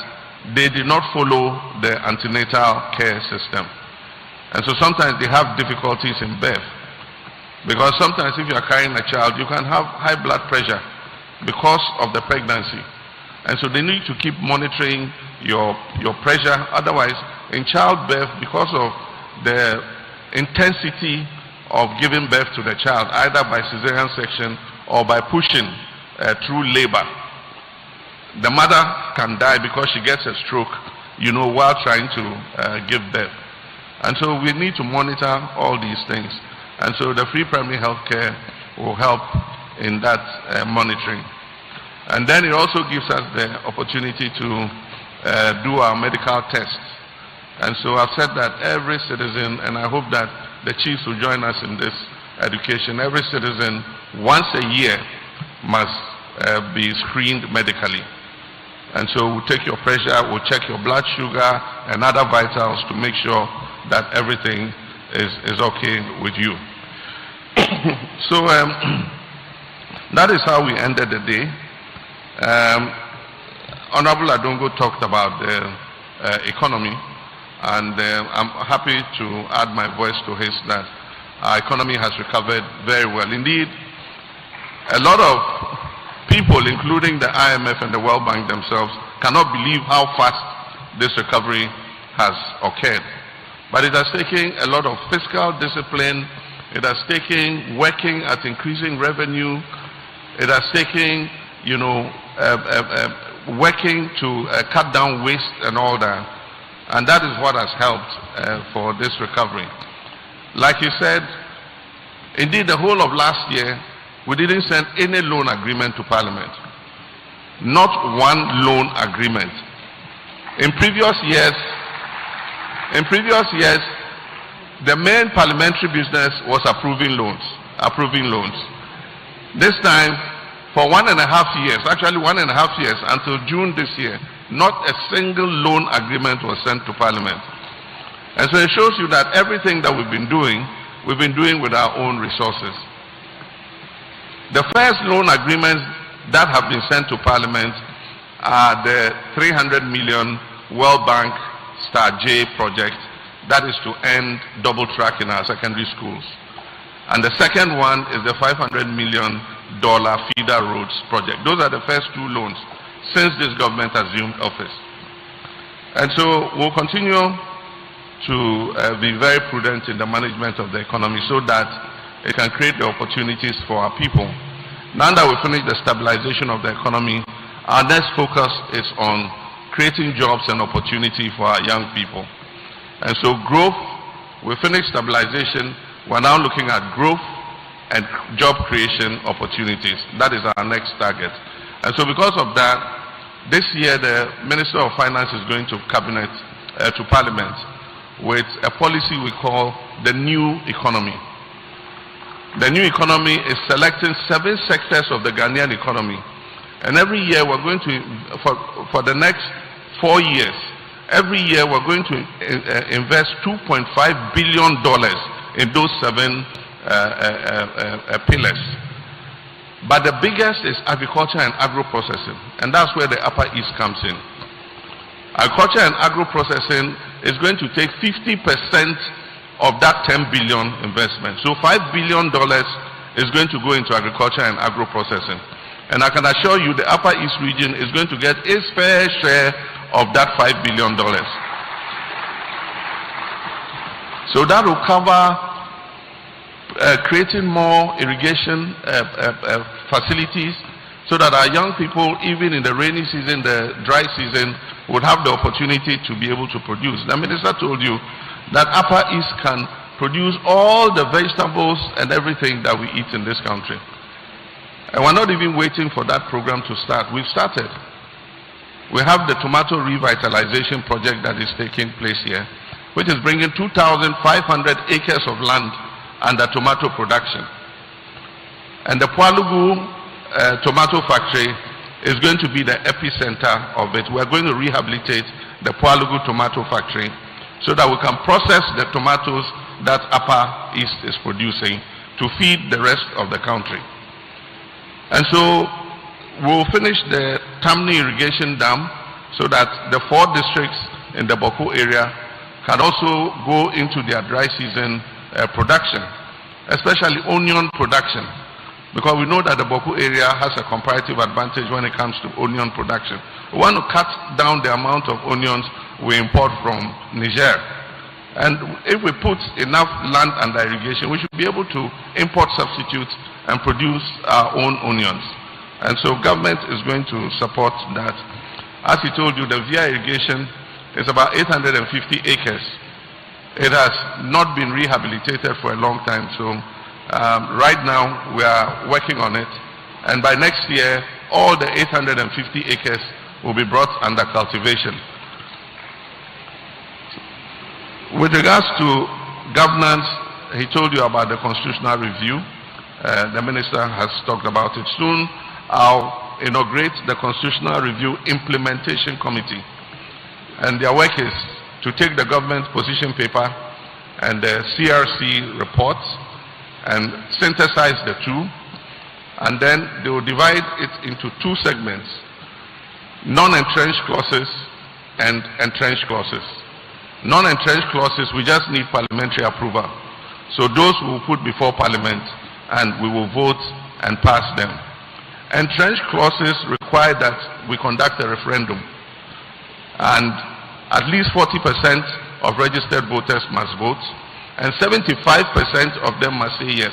they did not follow the antenatal care system. And so sometimes they have difficulties in birth. Because sometimes if you are carrying a child, you can have high blood pressure because of the pregnancy. And so they need to keep monitoring your pressure. Otherwise, in childbirth, because of the intensity of giving birth to the child, either by cesarean section or by pushing through labor, the mother can die because she gets a stroke, while trying to give birth. And so we need to monitor all these things. And so the free primary health care will help in that monitoring. And then it also gives us the opportunity to do our medical tests. And so I've said that every citizen, and I hope that the chiefs will join us in this education, every citizen once a year must be screened medically. And so we'll take your pressure, we'll check your blood sugar and other vitals to make sure that everything is okay with you. So that is how we ended the day. Honorable Adongo talked about the economy, and I'm happy to add my voice to his that our economy has recovered very well. Indeed, a lot of people, including the IMF and the World Bank themselves, cannot believe how fast this recovery has occurred. But it has taken a lot of fiscal discipline. It has taken working at increasing revenue. It has taken, working to cut down waste and all that. And that is what has helped for this recovery. Like you said, indeed the whole of last year, we didn't send any loan agreement to Parliament. Not one loan agreement. In previous years, the main parliamentary business was approving loans. This time, for 1.5 years, actually 1.5 years, until June this year, not a single loan agreement was sent to Parliament. And so it shows you that everything that we've been doing with our own resources. The first loan agreements that have been sent to Parliament are the 300 million World Bank Star J project, that is to end double track in our secondary schools. And the second one is the $500 million feeder roads project. Those are the first two loans since this government assumed office. And so we'll continue to be very prudent in the management of the economy so that it can create the opportunities for our people. Now that we finish the stabilization of the economy, our next focus is on creating jobs and opportunity for our young people. And so growth, we finished stabilization, we're now looking at growth and job creation opportunities. That is our next target. And so because of that, this year the Minister of Finance is going to Cabinet, to Parliament, with a policy we call the new economy. The new economy is selecting 7 sectors of the Ghanaian economy. And every year we're going to, for the next 4 years, Every year we're going to invest $2.5 billion in those 7 pillars. But the biggest is agriculture and agro-processing, and that's where the Upper East comes in. Agriculture and agro-processing is going to take 50% of that 10 billion investment. So $5 billion is going to go into agriculture and agro-processing. And I can assure you the Upper East region is going to get its fair share of that $5 billion. So that will cover creating more irrigation facilities so that our young people, even in the rainy season, the dry season, would have the opportunity to be able to produce. The minister told you that Upper East can produce all the vegetables and everything that we eat in this country. And we're not even waiting for that program to start. We've started. We have the tomato revitalization project that is taking place here, which is bringing 2,500 acres of land under tomato production. And the Pualugu tomato factory is going to be the epicenter of it. We're going to rehabilitate the Pualugu tomato factory so that we can process the tomatoes that Upper East is producing to feed the rest of the country. And so we'll finish the Tamni irrigation dam so that the 4 districts in the Boko area can also go into their dry season production, especially onion production, because we know that the Boko area has a comparative advantage when it comes to onion production. We want to cut down the amount of onions we import from Niger. And if we put enough land under irrigation, we should be able to import substitutes and produce our own onions. And so government is going to support that. As he told you, the via irrigation is about 850 acres. It has not been rehabilitated for a long time. So right now we are working on it. And by next year, all the 850 acres will be brought under cultivation. With regards to governance, he told you about the constitutional review. The minister has talked about it. Soon I'll inaugurate the Constitutional Review Implementation Committee. And their work is to take the government position paper and the CRC reports and synthesize the two. And then they will divide it into 2 segments: non-entrenched clauses and entrenched clauses. Non-entrenched clauses, we just need parliamentary approval. So those we will put before Parliament and we will vote and pass them. Entrenched clauses require that we conduct a referendum, and at least 40% of registered voters must vote, and 75% of them must say yes.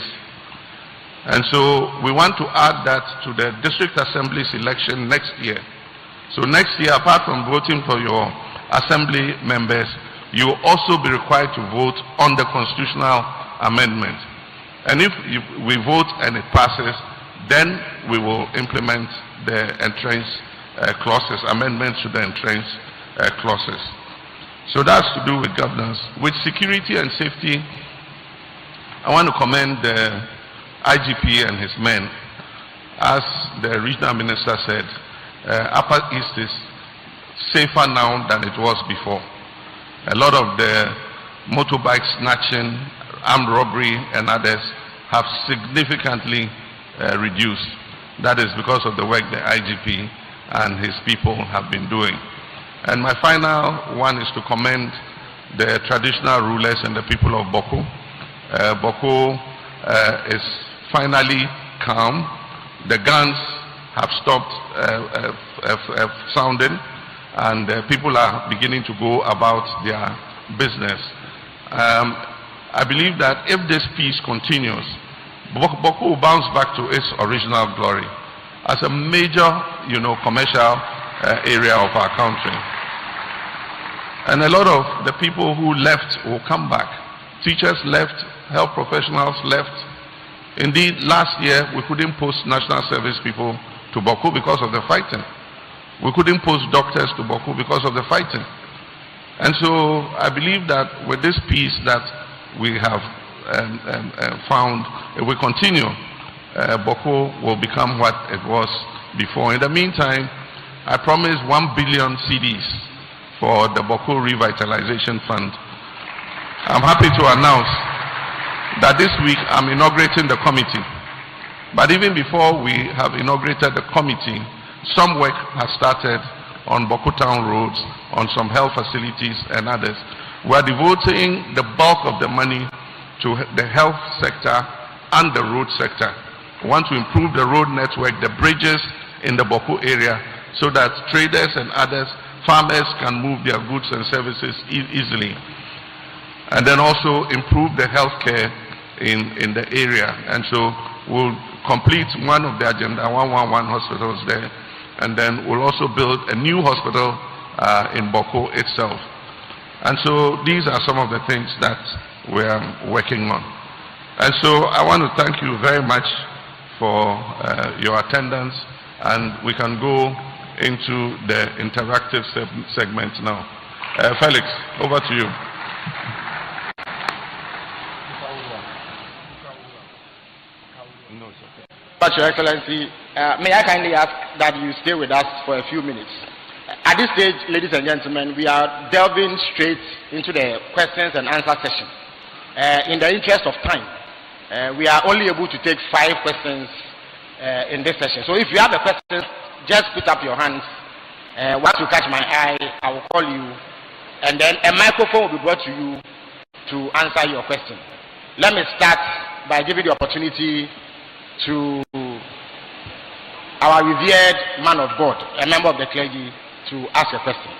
And so we want to add that to the district assemblies election next year. So next year, apart from voting for your assembly members, you will also be required to vote on the constitutional amendment. And if we vote and it passes, then we will implement the entrenched clauses, amendments to the entrenched clauses. So that's to do with governance. With security and safety, I want to commend the IGP and his men. As the regional minister said, Upper East is safer now than it was before. A lot of the motorbike snatching, armed robbery and others have significantly reduced. That is because of the work the IGP and his people have been doing. And my final one is to commend the traditional rulers and the people of Boko. Boko is finally calm. The guns have stopped sounding, and people are beginning to go about their business. I believe that if this peace continues, Boko will bounce back to its original glory as a major, commercial area of our country. And a lot of the people who left will come back. Teachers left, health professionals left. Indeed, last year we couldn't post national service people to Boko because of the fighting. We couldn't post doctors to Boko because of the fighting. And so I believe that with this peace that we have found, if we continue, Boko will become what it was before. In the meantime, I promise 1 billion cedis for the Boko Revitalization Fund. I'm happy to announce that this week I'm inaugurating the committee. But even before we have inaugurated the committee, some work has started on Boko Town roads, on some health facilities and others. We are devoting the bulk of the money to the health sector and the road sector. We want to improve the road network, the bridges in the Boko area, so that traders and others, farmers can move their goods and services easily. And then also improve the healthcare in the area. And so we'll complete one of the Agenda 111 hospitals there. And then we'll also build a new hospital in Boko itself. And so these are some of the things that we're working on. And so I want to thank you very much for your attendance, and we can go into the interactive segment now. Felix, over to you. Your Excellency, may I kindly ask that you stay with us for a few minutes. At this stage, ladies and gentlemen, we are delving straight into the questions and answer session. In the interest of time, we are only able to take 5 questions in this session. So if you have a question, just put up your hands. Once you catch my eye, I will call you, and then a microphone will be brought to you to answer your question. Let me start by giving the opportunity to our revered man of God, a member of the clergy, to ask a question.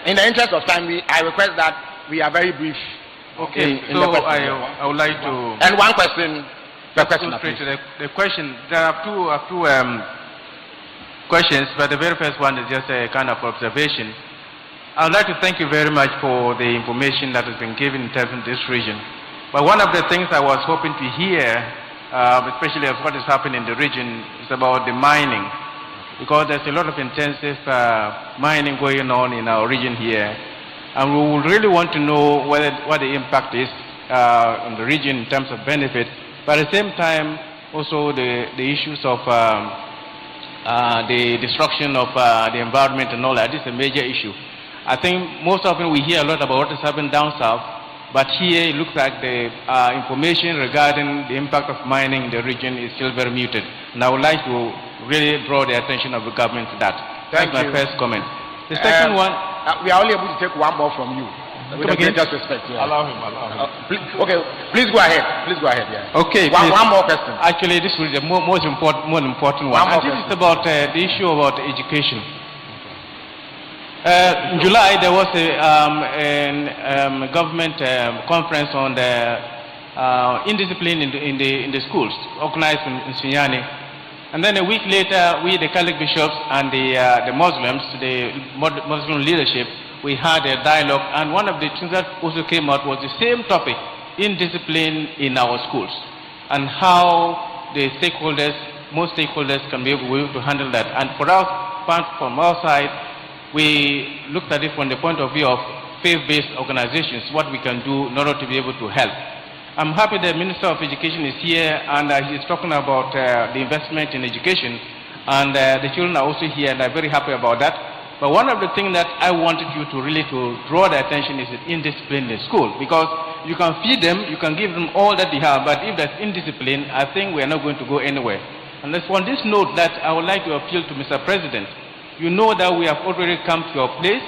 In the interest of time, I request that we are very brief. Okay, so I would like to... And one question per question. The question, there are two questions, but the very first one is just a kind of observation. I would like to thank you very much for the information that has been given in terms of this region. But one of the things I was hoping to hear, especially of what is happening in the region, is about the mining. Because there's a lot of intensive mining going on in our region here. And we would really want to know what the impact is on the region in terms of benefit. But at the same time, also the issues of the destruction of the environment and all that. This is a major issue. I think most often we hear a lot about what is happening down south, but here it looks like the information regarding the impact of mining in the region is still very muted. And I would like to really draw the attention of the government to that. That's my first comment. The second one... we are only able to take one more from you. With the greatest respect. Yeah. Allow him. Okay, please go ahead. Please go ahead. Yeah. Okay. One more question. Actually, this is the most important one. And this is about the issue about education. In July, there was a government conference on the indiscipline in the schools, organized in Sunyani. And then a week later, we, the Catholic bishops and the Muslims, the Muslim leadership, we had a dialogue. And one of the things that also came out was the same topic, indiscipline in our schools, and how the stakeholders, most stakeholders can be able to handle that. And for us, from our side, we looked at it from the point of view of faith-based organizations, what we can do in order to be able to help. I'm happy the Minister of Education is here, and he's talking about the investment in education, and the children are also here, and I'm very happy about that. But one of the things that I wanted you to really draw the attention is indiscipline in school, because you can feed them, you can give them all that they have, but if there's indiscipline, I think we are not going to go anywhere. And it's on this note that I would like to appeal to Mr. President. You know that we have already come to a place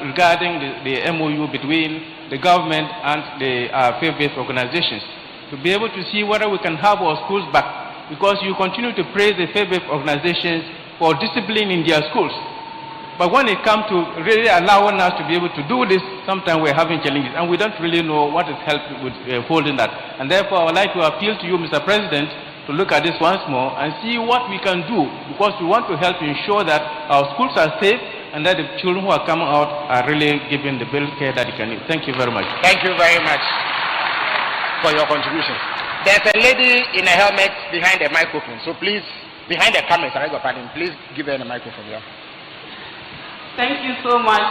regarding the MOU between the government and the faith-based organizations to be able to see whether we can have our schools back, because you continue to praise the faith-based organizations for discipline in their schools. But when it comes to really allowing us to be able to do this, sometimes we're having challenges and we don't really know what is helping with holding that. And therefore, I would like to appeal to you, Mr. President, to look at this once more and see what we can do, because we want to help ensure that our schools are safe and that the children who are coming out are really given the best care that they can need. Thank you very much. Thank you very much for your contribution. There's a lady in a helmet behind the microphone, so please, behind the camera, please give her the microphone. Yeah. Thank you so much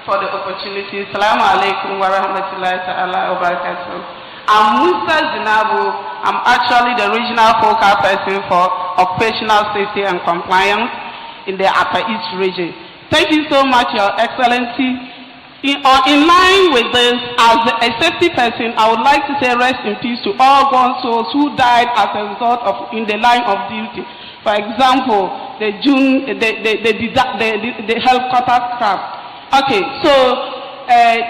for the opportunity. Assalamu alaikum wa rahmatullahi ta'ala wa barakatuh. I'm Musa Zinabu. I'm actually the regional focal person for occupational safety and compliance in the Upper East region. Thank you so much, Your Excellency. In line with this, as a safety person, I would like to say rest in peace to all gone souls who died as a result of in the line of duty. For example, the helicopter crash. Okay, so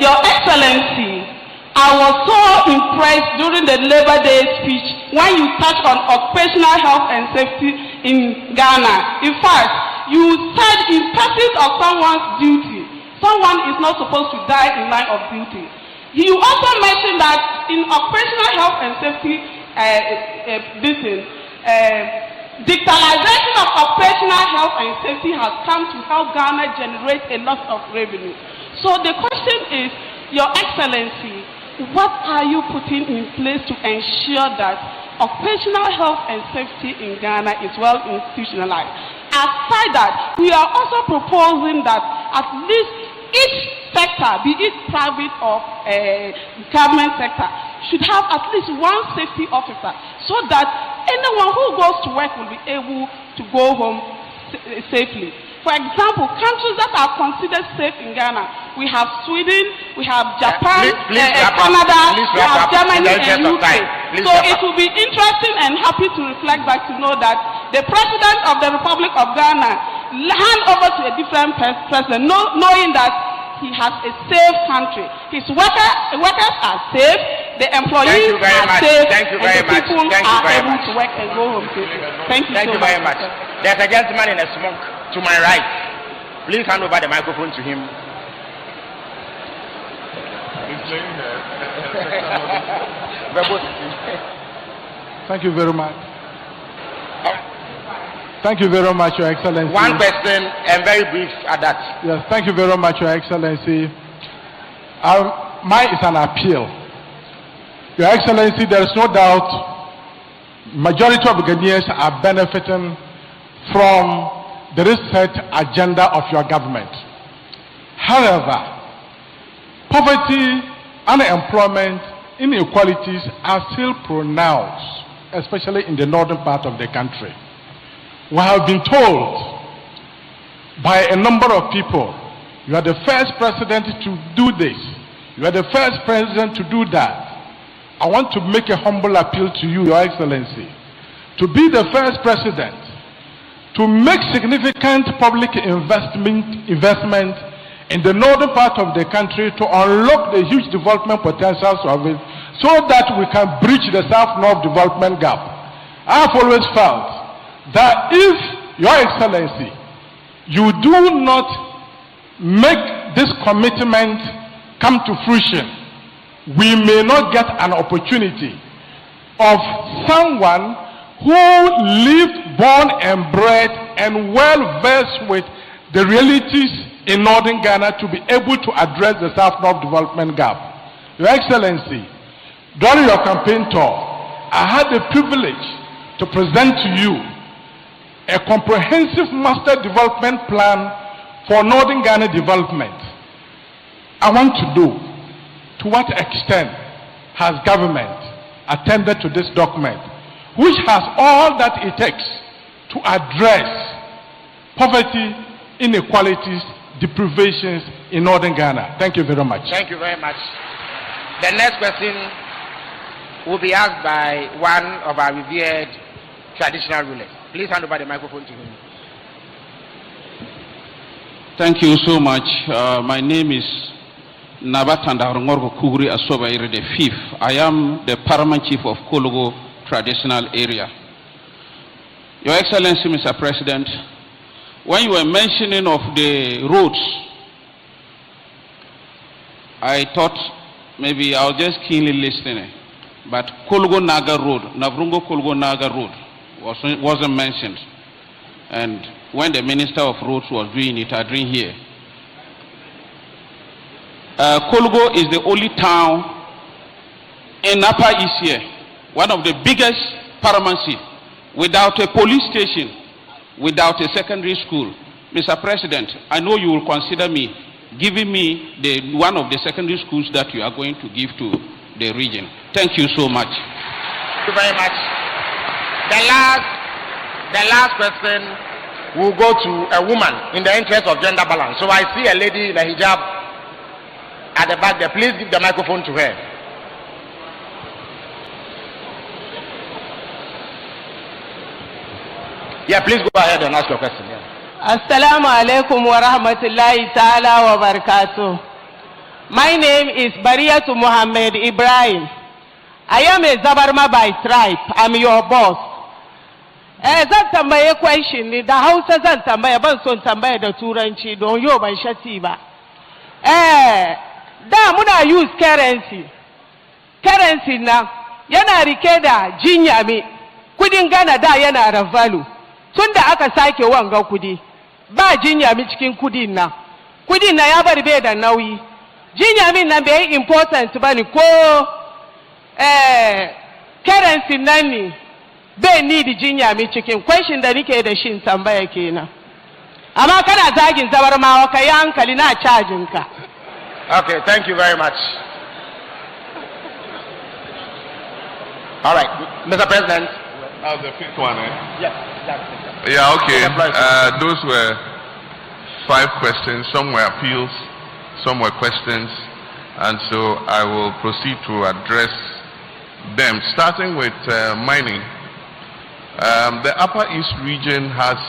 Your Excellency, I was so impressed during the Labor Day speech when you touched on occupational health and safety in Ghana. In fact, you said in pursuit of someone's duty, someone is not supposed to die in line of duty. You also mentioned that in occupational health and safety digitalization of occupational health and safety has come to help Ghana generate a lot of revenue. So the question is, Your Excellency, what are you putting in place to ensure that occupational health and safety in Ghana is well institutionalized? Aside that, we are also proposing that at least each sector, be it private or government sector, should have at least one safety officer so that anyone who goes to work will be able to go home safely. For example, countries that are considered safe in Ghana, we have Sweden, we have Japan, Canada, we have Germany and UK. So it will be interesting and happy to reflect back to know that the President of the Republic of Ghana hand over to a different president, knowing that he has a safe country. His workers are safe, the employees are safe, and the people are able to work and go home safely. Thank you so very much. There's a gentleman in a smoke to my right. Please hand over the microphone to him. Thank you very much. Thank you very much, Your Excellency. One question and very brief at that. Yes, thank you very much, Your Excellency. Mine is an appeal. Your Excellency, there is no doubt majority of Ghanaians are benefiting from the reset agenda of your government. However, poverty, unemployment, inequalities are still pronounced, especially in the northern part of the country. We have been told by a number of people, you are the first president to do this, you are the first president to do that. I want to make a humble appeal to you, Your Excellency, to be the first president to make significant public investment in the northern part of the country to unlock the huge development potentials of it so that we can bridge the South-North development gap. I have always felt that if, Your Excellency, you do not make this commitment come to fruition, we may not get an opportunity of someone who lived, born and bred and well versed with the realities in northern Ghana to be able to address the South-North development gap. Your Excellency, during your campaign tour, I had the privilege to present to you a comprehensive master development plan for northern Ghana development. I want to know to what extent has government attended to this document, which has all that it takes to address poverty, inequalities, deprivations in northern Ghana. Thank you very much. Thank you very much. The next question will be asked by one of our revered traditional rulers. Please hand over the microphone to him. Thank you so much. My name is Nabatanda Rongorgo Kuguri Asobaire the Fifth. I am the Paramount Chief of Kologo Traditional Area. Your Excellency, Mr. President, when you were mentioning of the roads, I thought maybe I'll just keenly listen. But Kologo Naga Road, Navrungo Kologo Naga Road wasn't mentioned. And when the Minister of Roads was doing it, I didn't hear. Kologo is the only town in Upper East here, one of the biggest paramountcy, without a police station, without a secondary school. Mr. President, I know you will consider me giving me one of the secondary schools that you are going to give to the region. Thank you so much. Thank you very much. The last question will go to a woman in the interest of gender balance. So I see a lady in a hijab at the back there. Please give the microphone to her. Yeah, please go ahead and ask your question. Yeah. Assalamu alaikum wa rahmatullahi ta'ala wa barakatuh. My name is Bariyatu Muhammad Ibrahim. I am a Zabarma by tribe. I'm your boss. Zan tambaye question ne da Hausa zan tambaya ban son tambaya da Turanci don yau ban shati ba. Da muna use currency. Currency na yana rike da jinyami. Kudin Ghana da yana da value. Tunda aka sake wanga kudi ba jinyami cikin kudin na. Kudin na ya bari bai da nauyi. Jinyamin na bai important bane ko currency nan ne bai need jinyami cikin question da nike da shin tambaya kenan. Amma kana zagin zabarmawa kai hankali na charging ka. Okay, thank you very much. All right, Mr. President. That was the fifth one, eh? Yes. Yeah, okay. Those were 5 questions. Some were appeals, some were questions, and so I will proceed to address them, starting with mining. The Upper East region has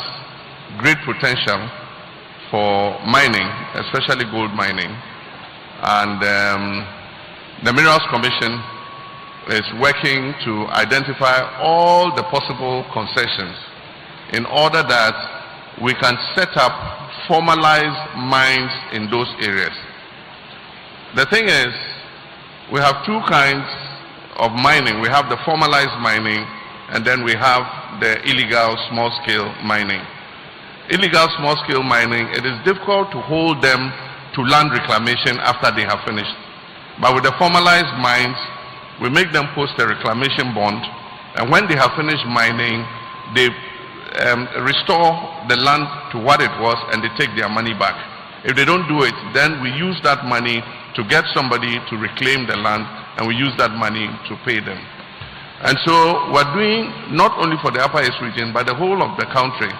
great potential for mining, especially gold mining, and the Minerals Commission is working to identify all the possible concessions in order that we can set up formalized mines in those areas. The thing is, we have 2 kinds of mining. We have the formalized mining, and then we have the illegal small-scale mining. Illegal small-scale mining, it is difficult to hold them to land reclamation after they have finished. But with the formalized mines, we make them post a reclamation bond, and when they have finished mining, they restore the land to what it was, and they take their money back. If they don't do it, then we use that money to get somebody to reclaim the land, and we use that money to pay them. And so we're doing, not only for the Upper East region, but the whole of the country,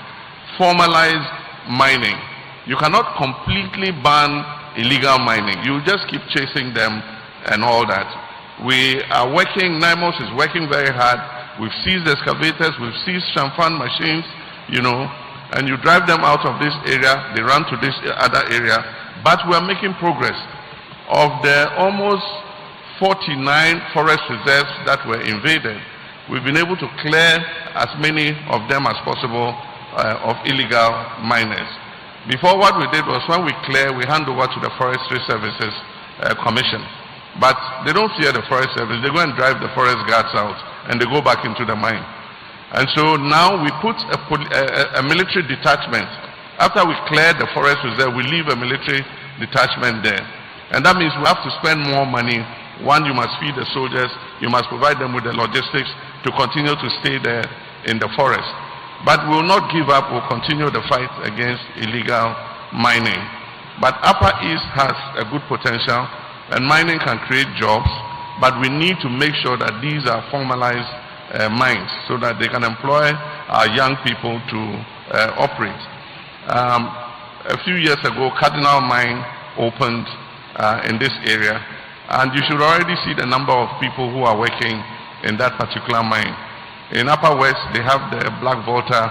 formalized mining. You cannot completely ban illegal mining. You just keep chasing them and all that. We are working, NIMOS is working very hard. We've seized excavators, we've seized Shamfan machines, you know, and you drive them out of this area, they run to this other area. But we are making progress. Of the almost 49 forest reserves that were invaded, we've been able to clear as many of them as possible of illegal miners. Before, what we did was, when we clear, we hand over to the Forestry Services Commission. But they don't fear the Forest Service. They go and drive the forest guards out, and they go back into the mine. And so now we put a military detachment. After we clear the forest reserve, we leave a military detachment there. And that means we have to spend more money. One, you must feed the soldiers. You must provide them with the logistics to continue to stay there in the forest. But we will not give up. We'll continue the fight against illegal mining. But Upper East has a good potential, and mining can create jobs, but we need to make sure that these are formalized mines so that they can employ our young people to operate. A few years ago, Cardinal Mine opened in this area, and you should already see the number of people who are working in that particular mine. In Upper West, they have the Black Volta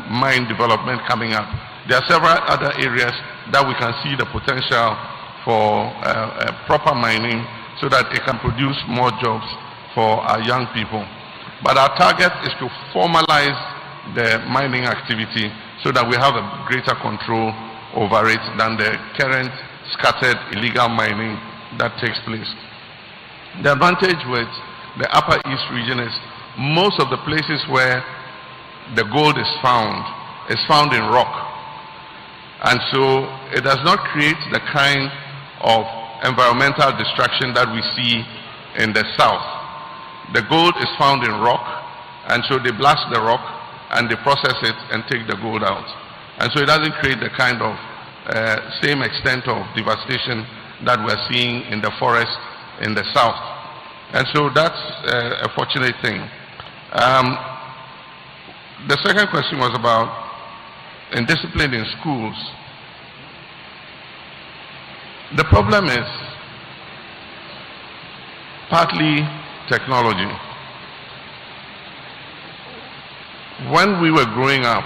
mine development coming up. There are several other areas that we can see the potential for proper mining so that it can produce more jobs for our young people. But our target is to formalize the mining activity so that we have a greater control over it than the current scattered illegal mining that takes place. The advantage with the Upper East region is most of the places where the gold is found in rock. And so it does not create the kind of environmental destruction that we see in the south. The gold is found in rock, and so they blast the rock and they process it and take the gold out. And so it doesn't create the kind of same extent of devastation that we're seeing in the forest in the south. And so that's a fortunate thing. The second question was about indiscipline in schools. The problem is partly technology. When we were growing up,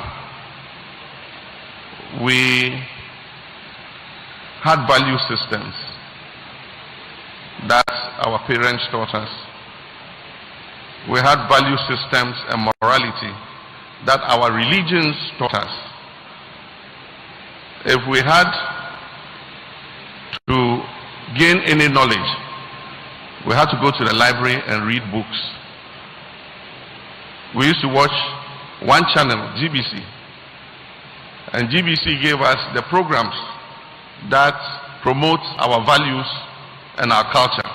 we had value systems that our parents taught us. We had value systems and morality that our religions taught us. If we had to gain any knowledge, we had to go to the library and read books. We used to watch one channel, GBC, and GBC gave us the programs that promote our values and our culture.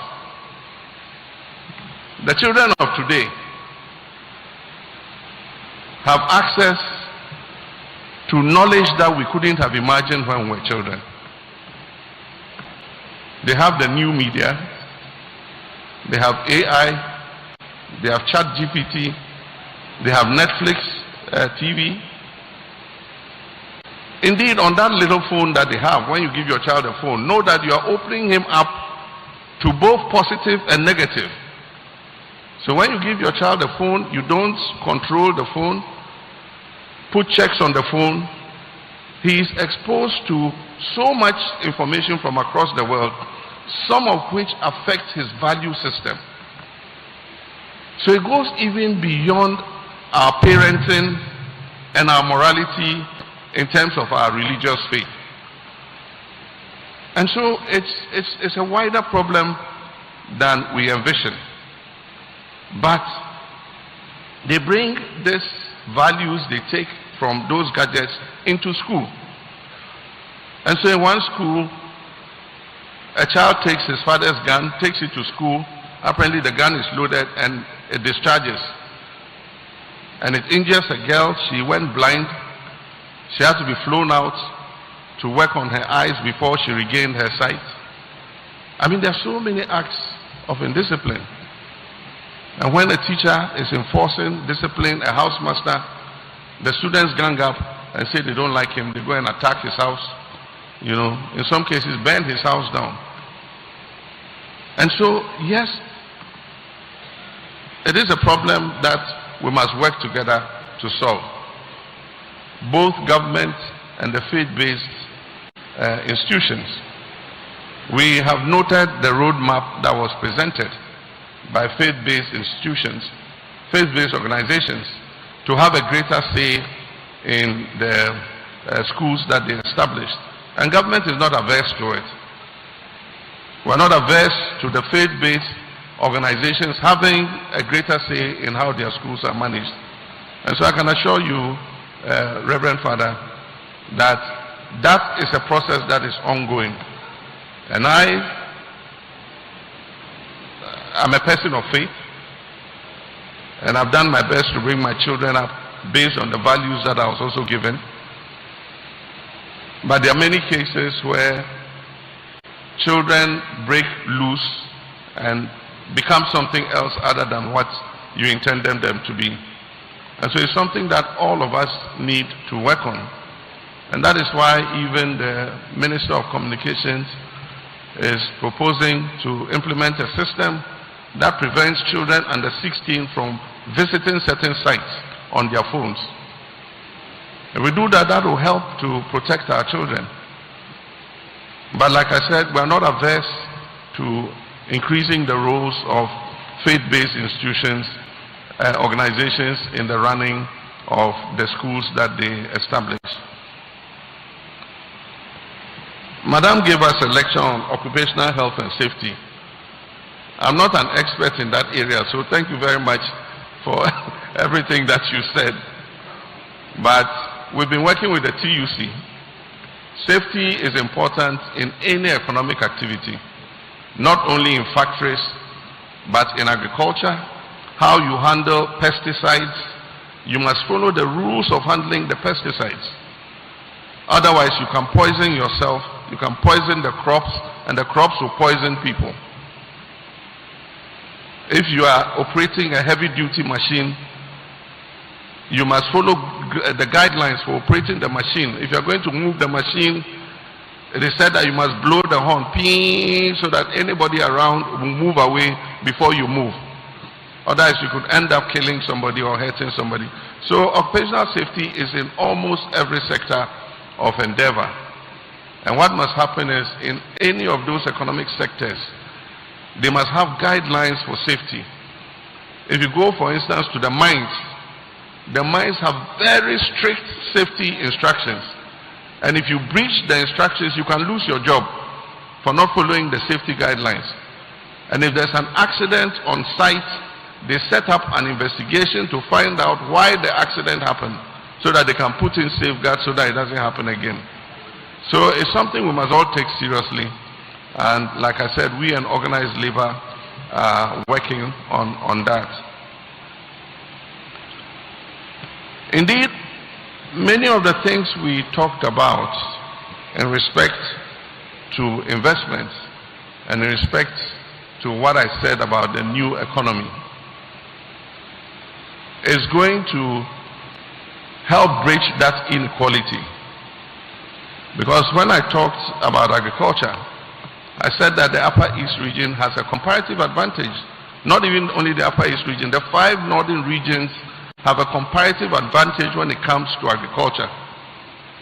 The children of today have access to knowledge that we couldn't have imagined when we were children. They have the new media, they have AI, they have ChatGPT, they have Netflix TV. Indeed, on that little phone that they have, when you give your child a phone, know that you are opening him up to both positive and negative. So when you give your child a phone, you don't control the phone, put checks on the phone. He is exposed to so much information from across the world, some of which affect his value system. So it goes even beyond our parenting and our morality in terms of our religious faith. And so it's a wider problem than we envision. But they bring these values they take from those gadgets into school. And so in one school, a child takes his father's gun, takes it to school. Apparently the gun is loaded and it discharges. And it injures a girl. She went blind. She had to be flown out to work on her eyes before she regained her sight. I mean, there are so many acts of indiscipline. And when a teacher is enforcing discipline, a housemaster, the students gang up and say they don't like him. They go and attack his house. You know, in some cases, burn his house down. And so, yes, it is a problem that we must work together to solve. Both government and the faith-based institutions. We have noted the roadmap that was presented by faith-based institutions, faith-based organizations, to have a greater say in the schools that they established. And government is not averse to it. We're not averse to the faith-based organizations having a greater say in how their schools are managed. And so I can assure you, Reverend Father, that that is a process that is ongoing. And I'm a person of faith, and I've done my best to bring my children up based on the values that I was also given. But there are many cases where children break loose and become something else other than what you intended them to be. And so it's something that all of us need to work on. And that is why even the Minister of Communications is proposing to implement a system that prevents children under 16 from visiting certain sites on their phones. If we do that, that will help to protect our children. But like I said, we are not averse to increasing the roles of faith-based institutions, organizations in the running of the schools that they establish. Madam gave us a lecture on occupational health and safety. I'm not an expert in that area, so thank you very much for everything that you said. But we've been working with the TUC. Safety is important in any economic activity, not only in factories, but in agriculture. How you handle pesticides, you must follow the rules of handling the pesticides. Otherwise, you can poison yourself, you can poison the crops, and the crops will poison people. If you are operating a heavy-duty machine, you must follow the guidelines for operating the machine. If you are going to move the machine, it is said that you must blow the horn, ping, so that anybody around will move away before you move. Otherwise, you could end up killing somebody or hurting somebody. So occupational safety is in almost every sector of endeavor. And what must happen is, in any of those economic sectors, they must have guidelines for safety. If you go, for instance, to the mines have very strict safety instructions. And if you breach the instructions, you can lose your job for not following the safety guidelines. And if there's an accident on site, they set up an investigation to find out why the accident happened, so that they can put in safeguards so that it doesn't happen again. So it's something we must all take seriously. And like I said, we and organized labor are working on that. Indeed, many of the things we talked about in respect to investments and in respect to what I said about the new economy is going to help bridge that inequality. Because when I talked about agriculture, I said that the Upper East region has a comparative advantage. Not even only the Upper East region, the 5 northern regions have a comparative advantage when it comes to agriculture.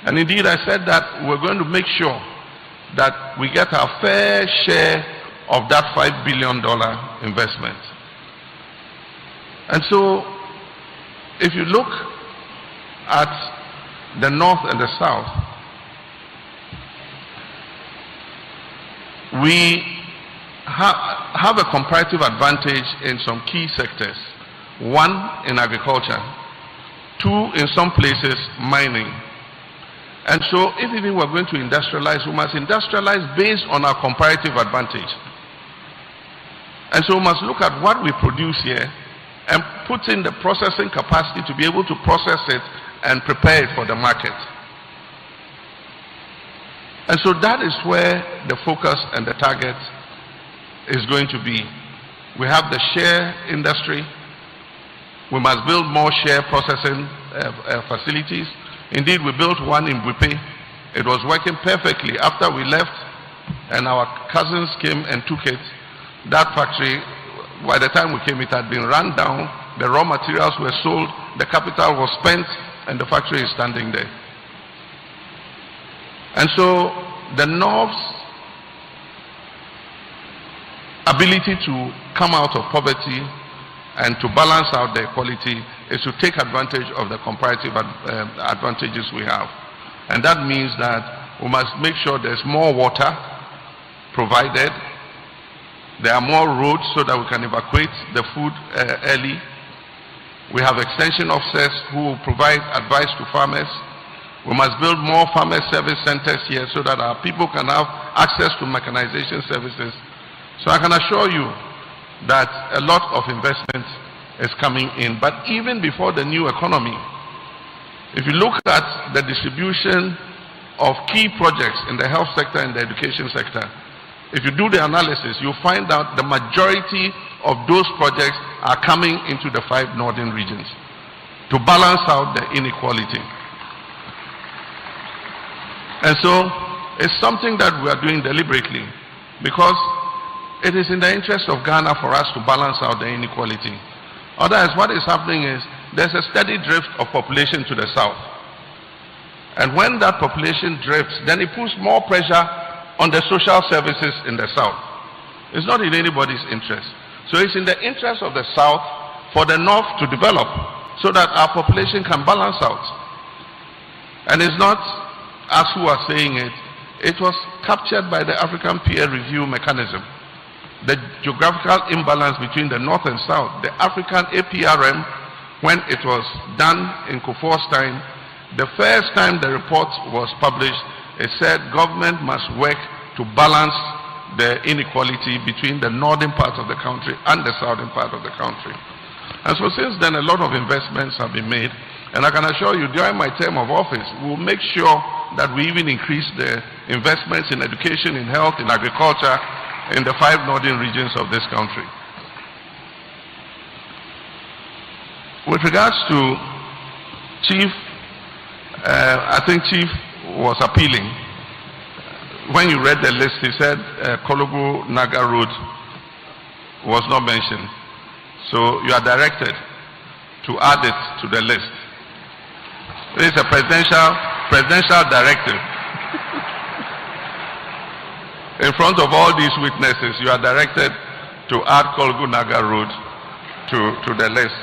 And indeed, I said that we're going to make sure that we get our fair share of that $5 billion investment. And so, if you look at the north and the south, we have a comparative advantage in some key sectors. 1, in agriculture. 2, in some places, mining. And so, if even we're going to industrialize, we must industrialize based on our comparative advantage. And so, we must look at what we produce here and put in the processing capacity to be able to process it and prepare it for the market. And so that is where the focus and the target is going to be. We have the share industry. We must build more share processing facilities. Indeed, we built one in Bupe. It was working perfectly. After we left and our cousins came and took it, that factory, by the time we came, it had been run down, the raw materials were sold, the capital was spent, and the factory is standing there. And so, the North's ability to come out of poverty and to balance out the equality is to take advantage of the comparative advantages we have. And that means that we must make sure there's more water provided. There are more roads so that we can evacuate the food early. We have extension officers who will provide advice to farmers. We must build more farmer service centers here so that our people can have access to mechanization services. So I can assure you that a lot of investment is coming in. But even before the new economy, if you look at the distribution of key projects in the health sector and the education sector, if you do the analysis, you'll find out the majority of those projects are coming into the 5 northern regions to balance out the inequality. And so, it's something that we are doing deliberately because it is in the interest of Ghana for us to balance out the inequality. Otherwise, what is happening is there's a steady drift of population to the south. And when that population drifts, then it puts more pressure on the social services in the south. It's not in anybody's interest. So it's in the interest of the south for the north to develop so that our population can balance out. And it's not us who are saying it. It was captured by the African peer review mechanism. The geographical imbalance between the north and south, the African APRM, when it was done in Kufuor's time, the first time the report was published, it said government must work to balance the inequality between the northern part of the country and the southern part of the country. And so since then, a lot of investments have been made. And I can assure you, during my term of office, we'll make sure that we even increase the investments in education, in health, in agriculture, in the 5 northern regions of this country. With regards to Chief, I think Chief was appealing. When you read the list, he said Kologo Naga Road was not mentioned. So you are directed to add it to the list. It is a presidential directive. In front of all these witnesses, you are directed to add Kologo Naga Road to the list.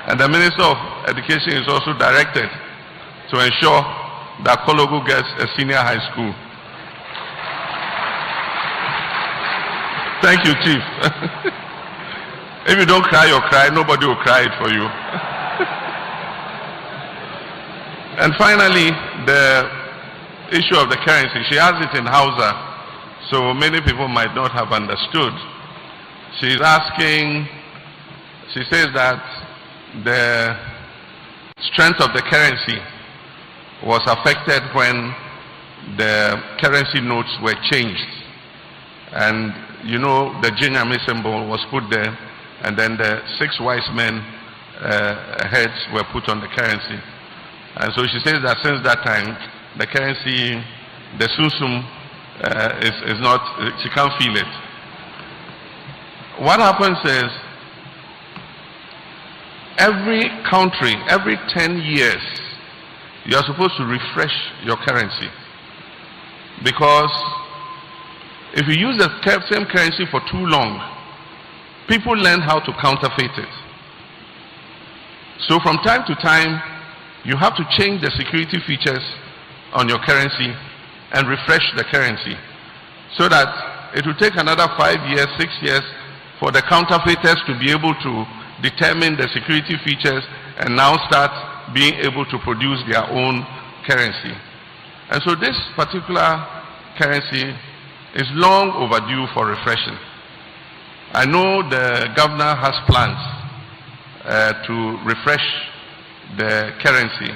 And the Minister of Education is also directed to ensure that Kologo gets a senior high school. Thank you, Chief. If you don't cry or cry, nobody will cry it for you. And finally, the issue of the currency. She has it in Hausa, so many people might not have understood. She's asking, she says that the strength of the currency was affected when the currency notes were changed. And you know, the Jinyame symbol was put there, and then the 6 wise men heads were put on the currency. And so she says that since that time, the currency, the sunsum, is not, she can't feel it. What happens is, every country, every 10 years, you are supposed to refresh your currency. Because if you use the same currency for too long, people learn how to counterfeit it. So from time to time, you have to change the security features on your currency and refresh the currency, so that it will take another 5 years, 6 years for the counterfeiters to be able to determine the security features and now start being able to produce their own currency. And so this particular currency is long overdue for refreshing. I know the governor has plans to refresh the currency,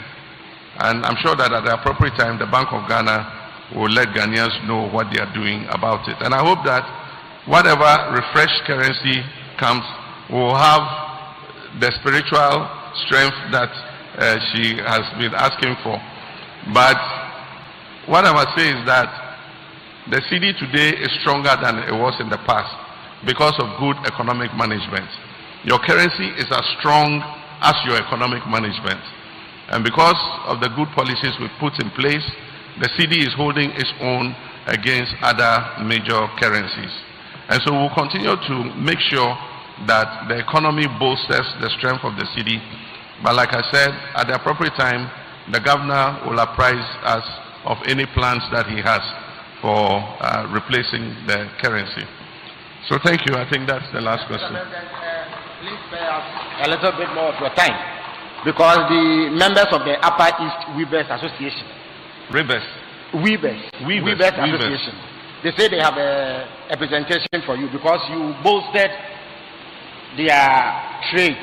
and I'm sure that at the appropriate time the Bank of Ghana will let Ghanaians know what they are doing about it. And I hope that whatever refreshed currency comes, will have the spiritual strength that she has been asking for. But what I must say is that the cedi today is stronger than it was in the past because of good economic management. Your currency is as strong as your economic management. And because of the good policies we put in place, the cedi is holding its own against other major currencies. And so we'll continue to make sure that the economy bolsters the strength of the cedi. But like I said, at the appropriate time, the governor will apprise us of any plans that he has for replacing the currency. So thank you. I think that's the last question. Please spare us a little bit more of your time, because the members of the Upper East Weavers Association, Weavers Association, they say they have a presentation for you because you boasted their trade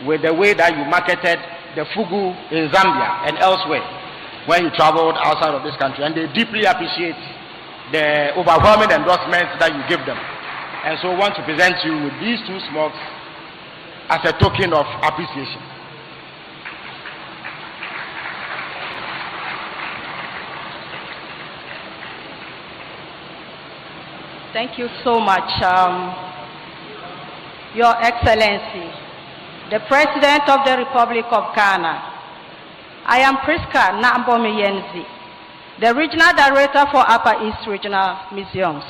with the way that you marketed the fugu in Zambia and elsewhere when you traveled outside of this country, and they deeply appreciate the overwhelming endorsements that you give them. And so I want to present you with these 2 smokes as a token of appreciation. Thank you so much, Your Excellency, the President of the Republic of Ghana. I am Priska Nambomi Yenzi, the Regional Director for Upper East Regional Museums,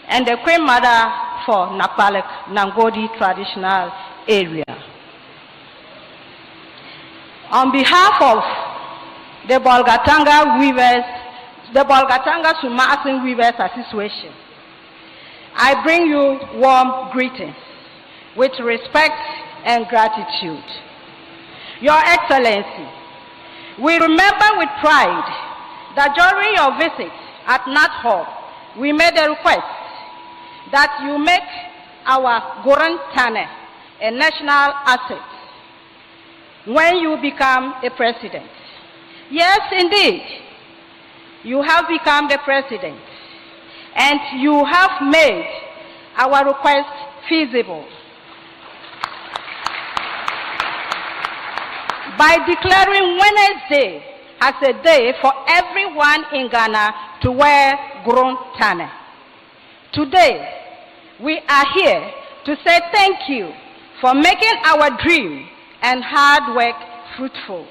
and the Queen Mother for Napalek Nangodi Traditional Area. On behalf of the Bolgatanga Weavers, the Bolgatanga Sumasin Weavers Association, I bring you warm greetings with respect and gratitude. Your Excellency, we remember with pride that during your visit at Nat Hall, we made a request that you make our Goran Tane a national asset when you become a president. Yes, indeed, you have become the president, and you have made our request feasible. by declaring Wednesday as a day for everyone in Ghana to wear grown tane. Today, we are here to say thank you for making our dream and hard work fruitful.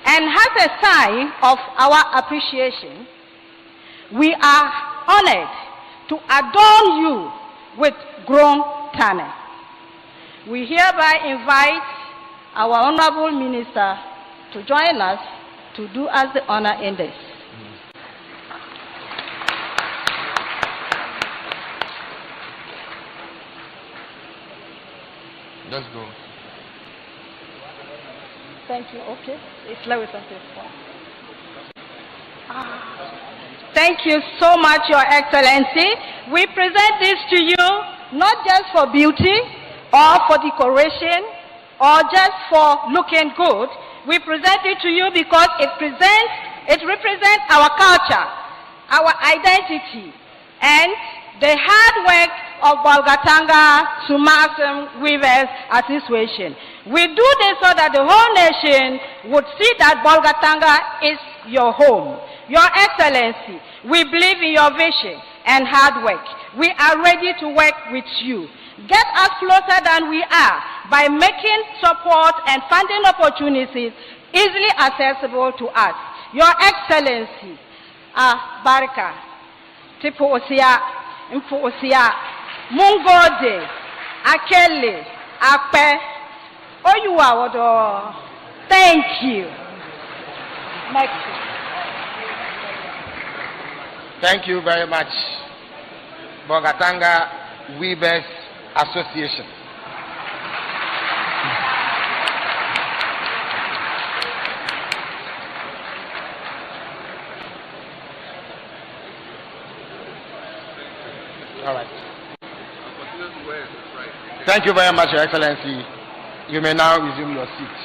And as a sign of our appreciation, we are honored to adorn you with grown tane. We hereby invite our Honorable Minister to join us to do us the honor in this. Let's go. Thank you. Okay. It's Lewis on this one. Thank you so much, Your Excellency. We present this to you not just for beauty or for decoration or just for looking good. We present it to you because it represents our culture, our identity, and the hard work of Bolgatanga Sumasim Weavers Association. We do this so that the whole nation would see that Bolgatanga is your home. Your Excellency, we believe in your vision and hard work. We are ready to work with you. Get us closer than we are by making support and funding opportunities easily accessible to us. Your Excellency, Baraka, Tipu Osia, Mfu Osia, Mungode, Akele, Akpe, Oyuawodo. Thank you. Next. Thank you very much, Bolgatanga Weavers Association. All right. Thank you very much, Your Excellency. You may now resume your seats.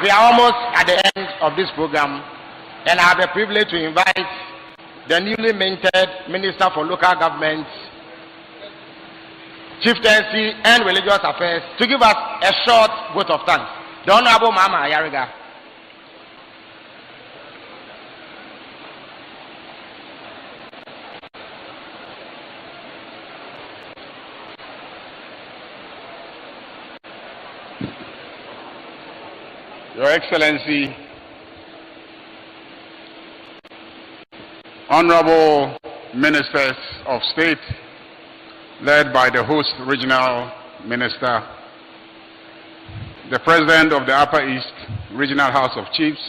We are almost at the end of this program, and I have the privilege to invite the newly minted Minister for Local Government, Chieftaincy and Religious Affairs to give us a short vote of thanks. The Honorable Mahama Yariga. Your Excellency, Honorable Ministers of State, led by the host regional minister, the President of the Upper East Regional House of Chiefs,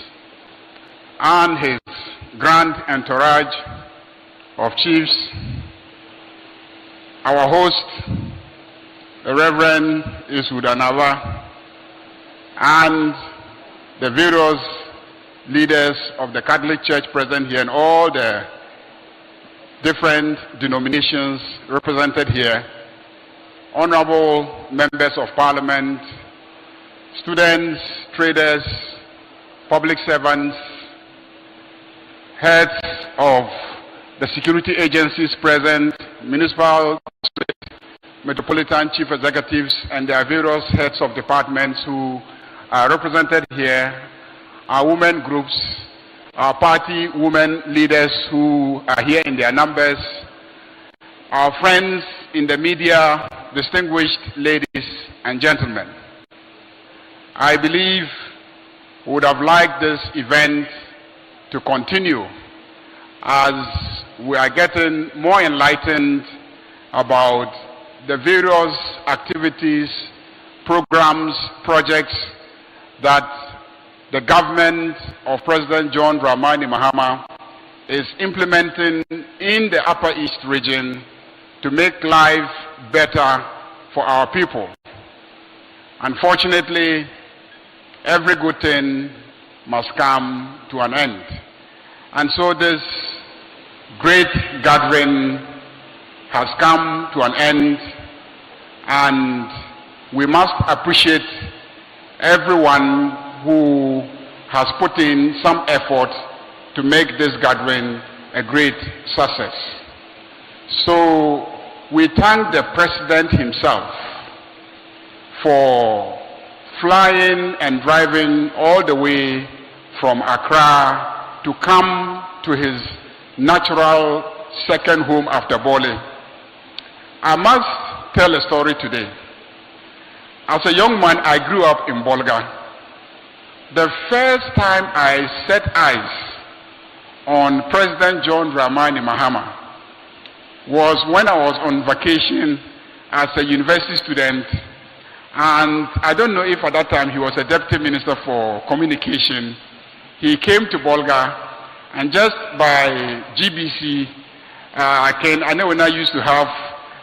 and his grand entourage of chiefs, our host, the Reverend Isudanava, and the various leaders of the Catholic Church present here and all the different denominations represented here, honorable members of parliament, students, traders, public servants, heads of the security agencies present, municipal, metropolitan chief executives, and their various heads of departments who are represented here, our women groups, our party women leaders who are here in their numbers, our friends in the media, distinguished ladies and gentlemen. I believe we would have liked this event to continue as we are getting more enlightened about the various activities, programs, projects that the government of President John Dramani Mahama is implementing in the Upper East region to make life better for our people. Unfortunately, every good thing must come to an end. And so this great gathering has come to an end, and we must appreciate everyone who has put in some effort to make this gathering a great success. So we thank the President himself for flying and driving all the way from Accra to come to his natural second home after Bole. I must tell a story today. As a young man, I grew up in Bolga. The first time I set eyes on President John Dramani Mahama was when I was on vacation as a university student, and I don't know if at that time he was a deputy minister for communication. He came to Bolga, and just by GBC, I know when I used to have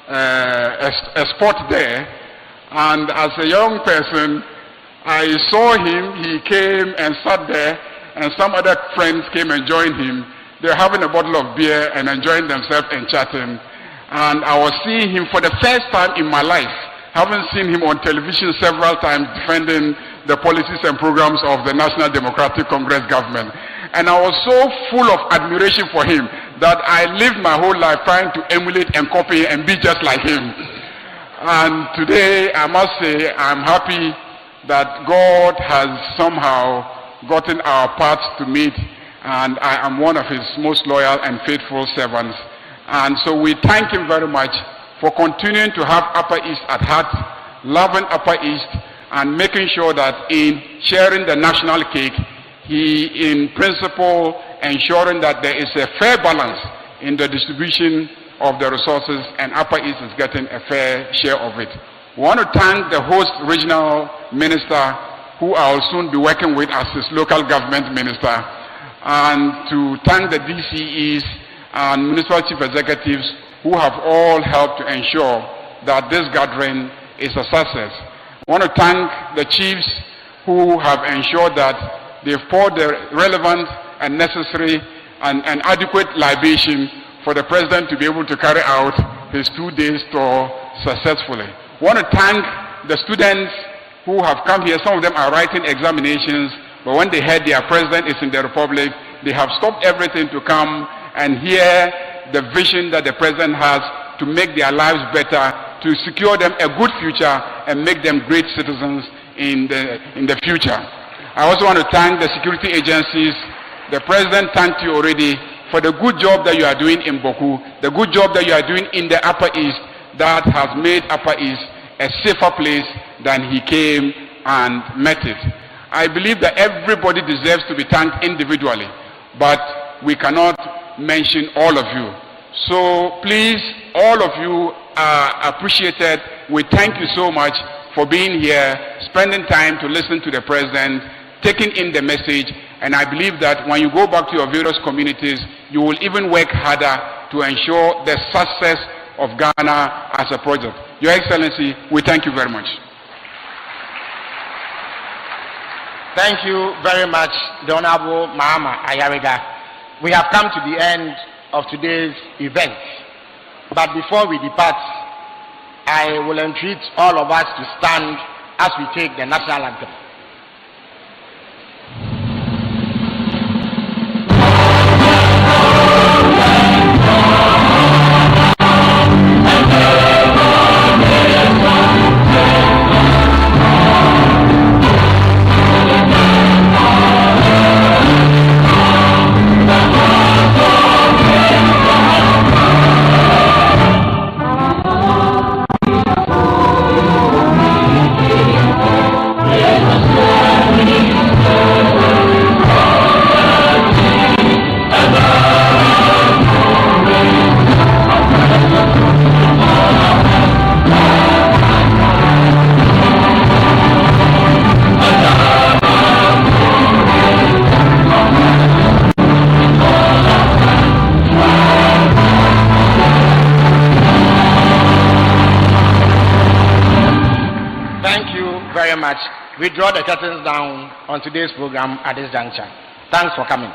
a spot there, and as a young person, I saw him. He came and sat there, and some other friends came and joined him. They were having a bottle of beer and enjoying themselves and chatting. And I was seeing him for the first time in my life. Having seen him on television several times defending the policies and programs of the National Democratic Congress government. And I was so full of admiration for him that I lived my whole life trying to emulate and copy and be just like him. And today, I must say, I'm happy that God has somehow gotten our paths to meet, and I am one of his most loyal and faithful servants. And so we thank him very much for continuing to have Upper East at heart, loving Upper East, and making sure that in sharing the national cake, he, in principle, ensuring that there is a fair balance in the distribution of the resources, and Upper East is getting a fair share of it. We want to thank the host regional minister, who I will soon be working with as his local government minister, and to thank the DCEs and municipal chief executives who have all helped to ensure that this gathering is a success. I want to thank the chiefs who have ensured that they've poured the relevant and necessary and adequate libation for the president to be able to carry out his 2-day tour successfully. I want to thank the students who have come here. Some of them are writing examinations, but when they heard their president is in the Republic, they have stopped everything to come and hear the vision that the president has to make their lives better, to secure them a good future and make them great citizens in the future. I also want to thank the security agencies. The president thanked you already for the good job that you are doing in Boku, the good job that you are doing in the Upper East, that has made Upper East a safer place than he came and met it. I believe that everybody deserves to be thanked individually, but we cannot mention all of you. So please, all of you are appreciated. We thank you so much for being here, spending time to listen to the president, taking in the message, and I believe that when you go back to your various communities, you will even work harder to ensure the success of Ghana as a project. Your Excellency, we thank you very much. Thank you very much, the Honorable Mahama Ayariga. We have come to the end of today's event. But before we depart, I will entreat all of us to stand as we take the national anthem. We draw the curtains down on today's program at this juncture. Thanks for coming.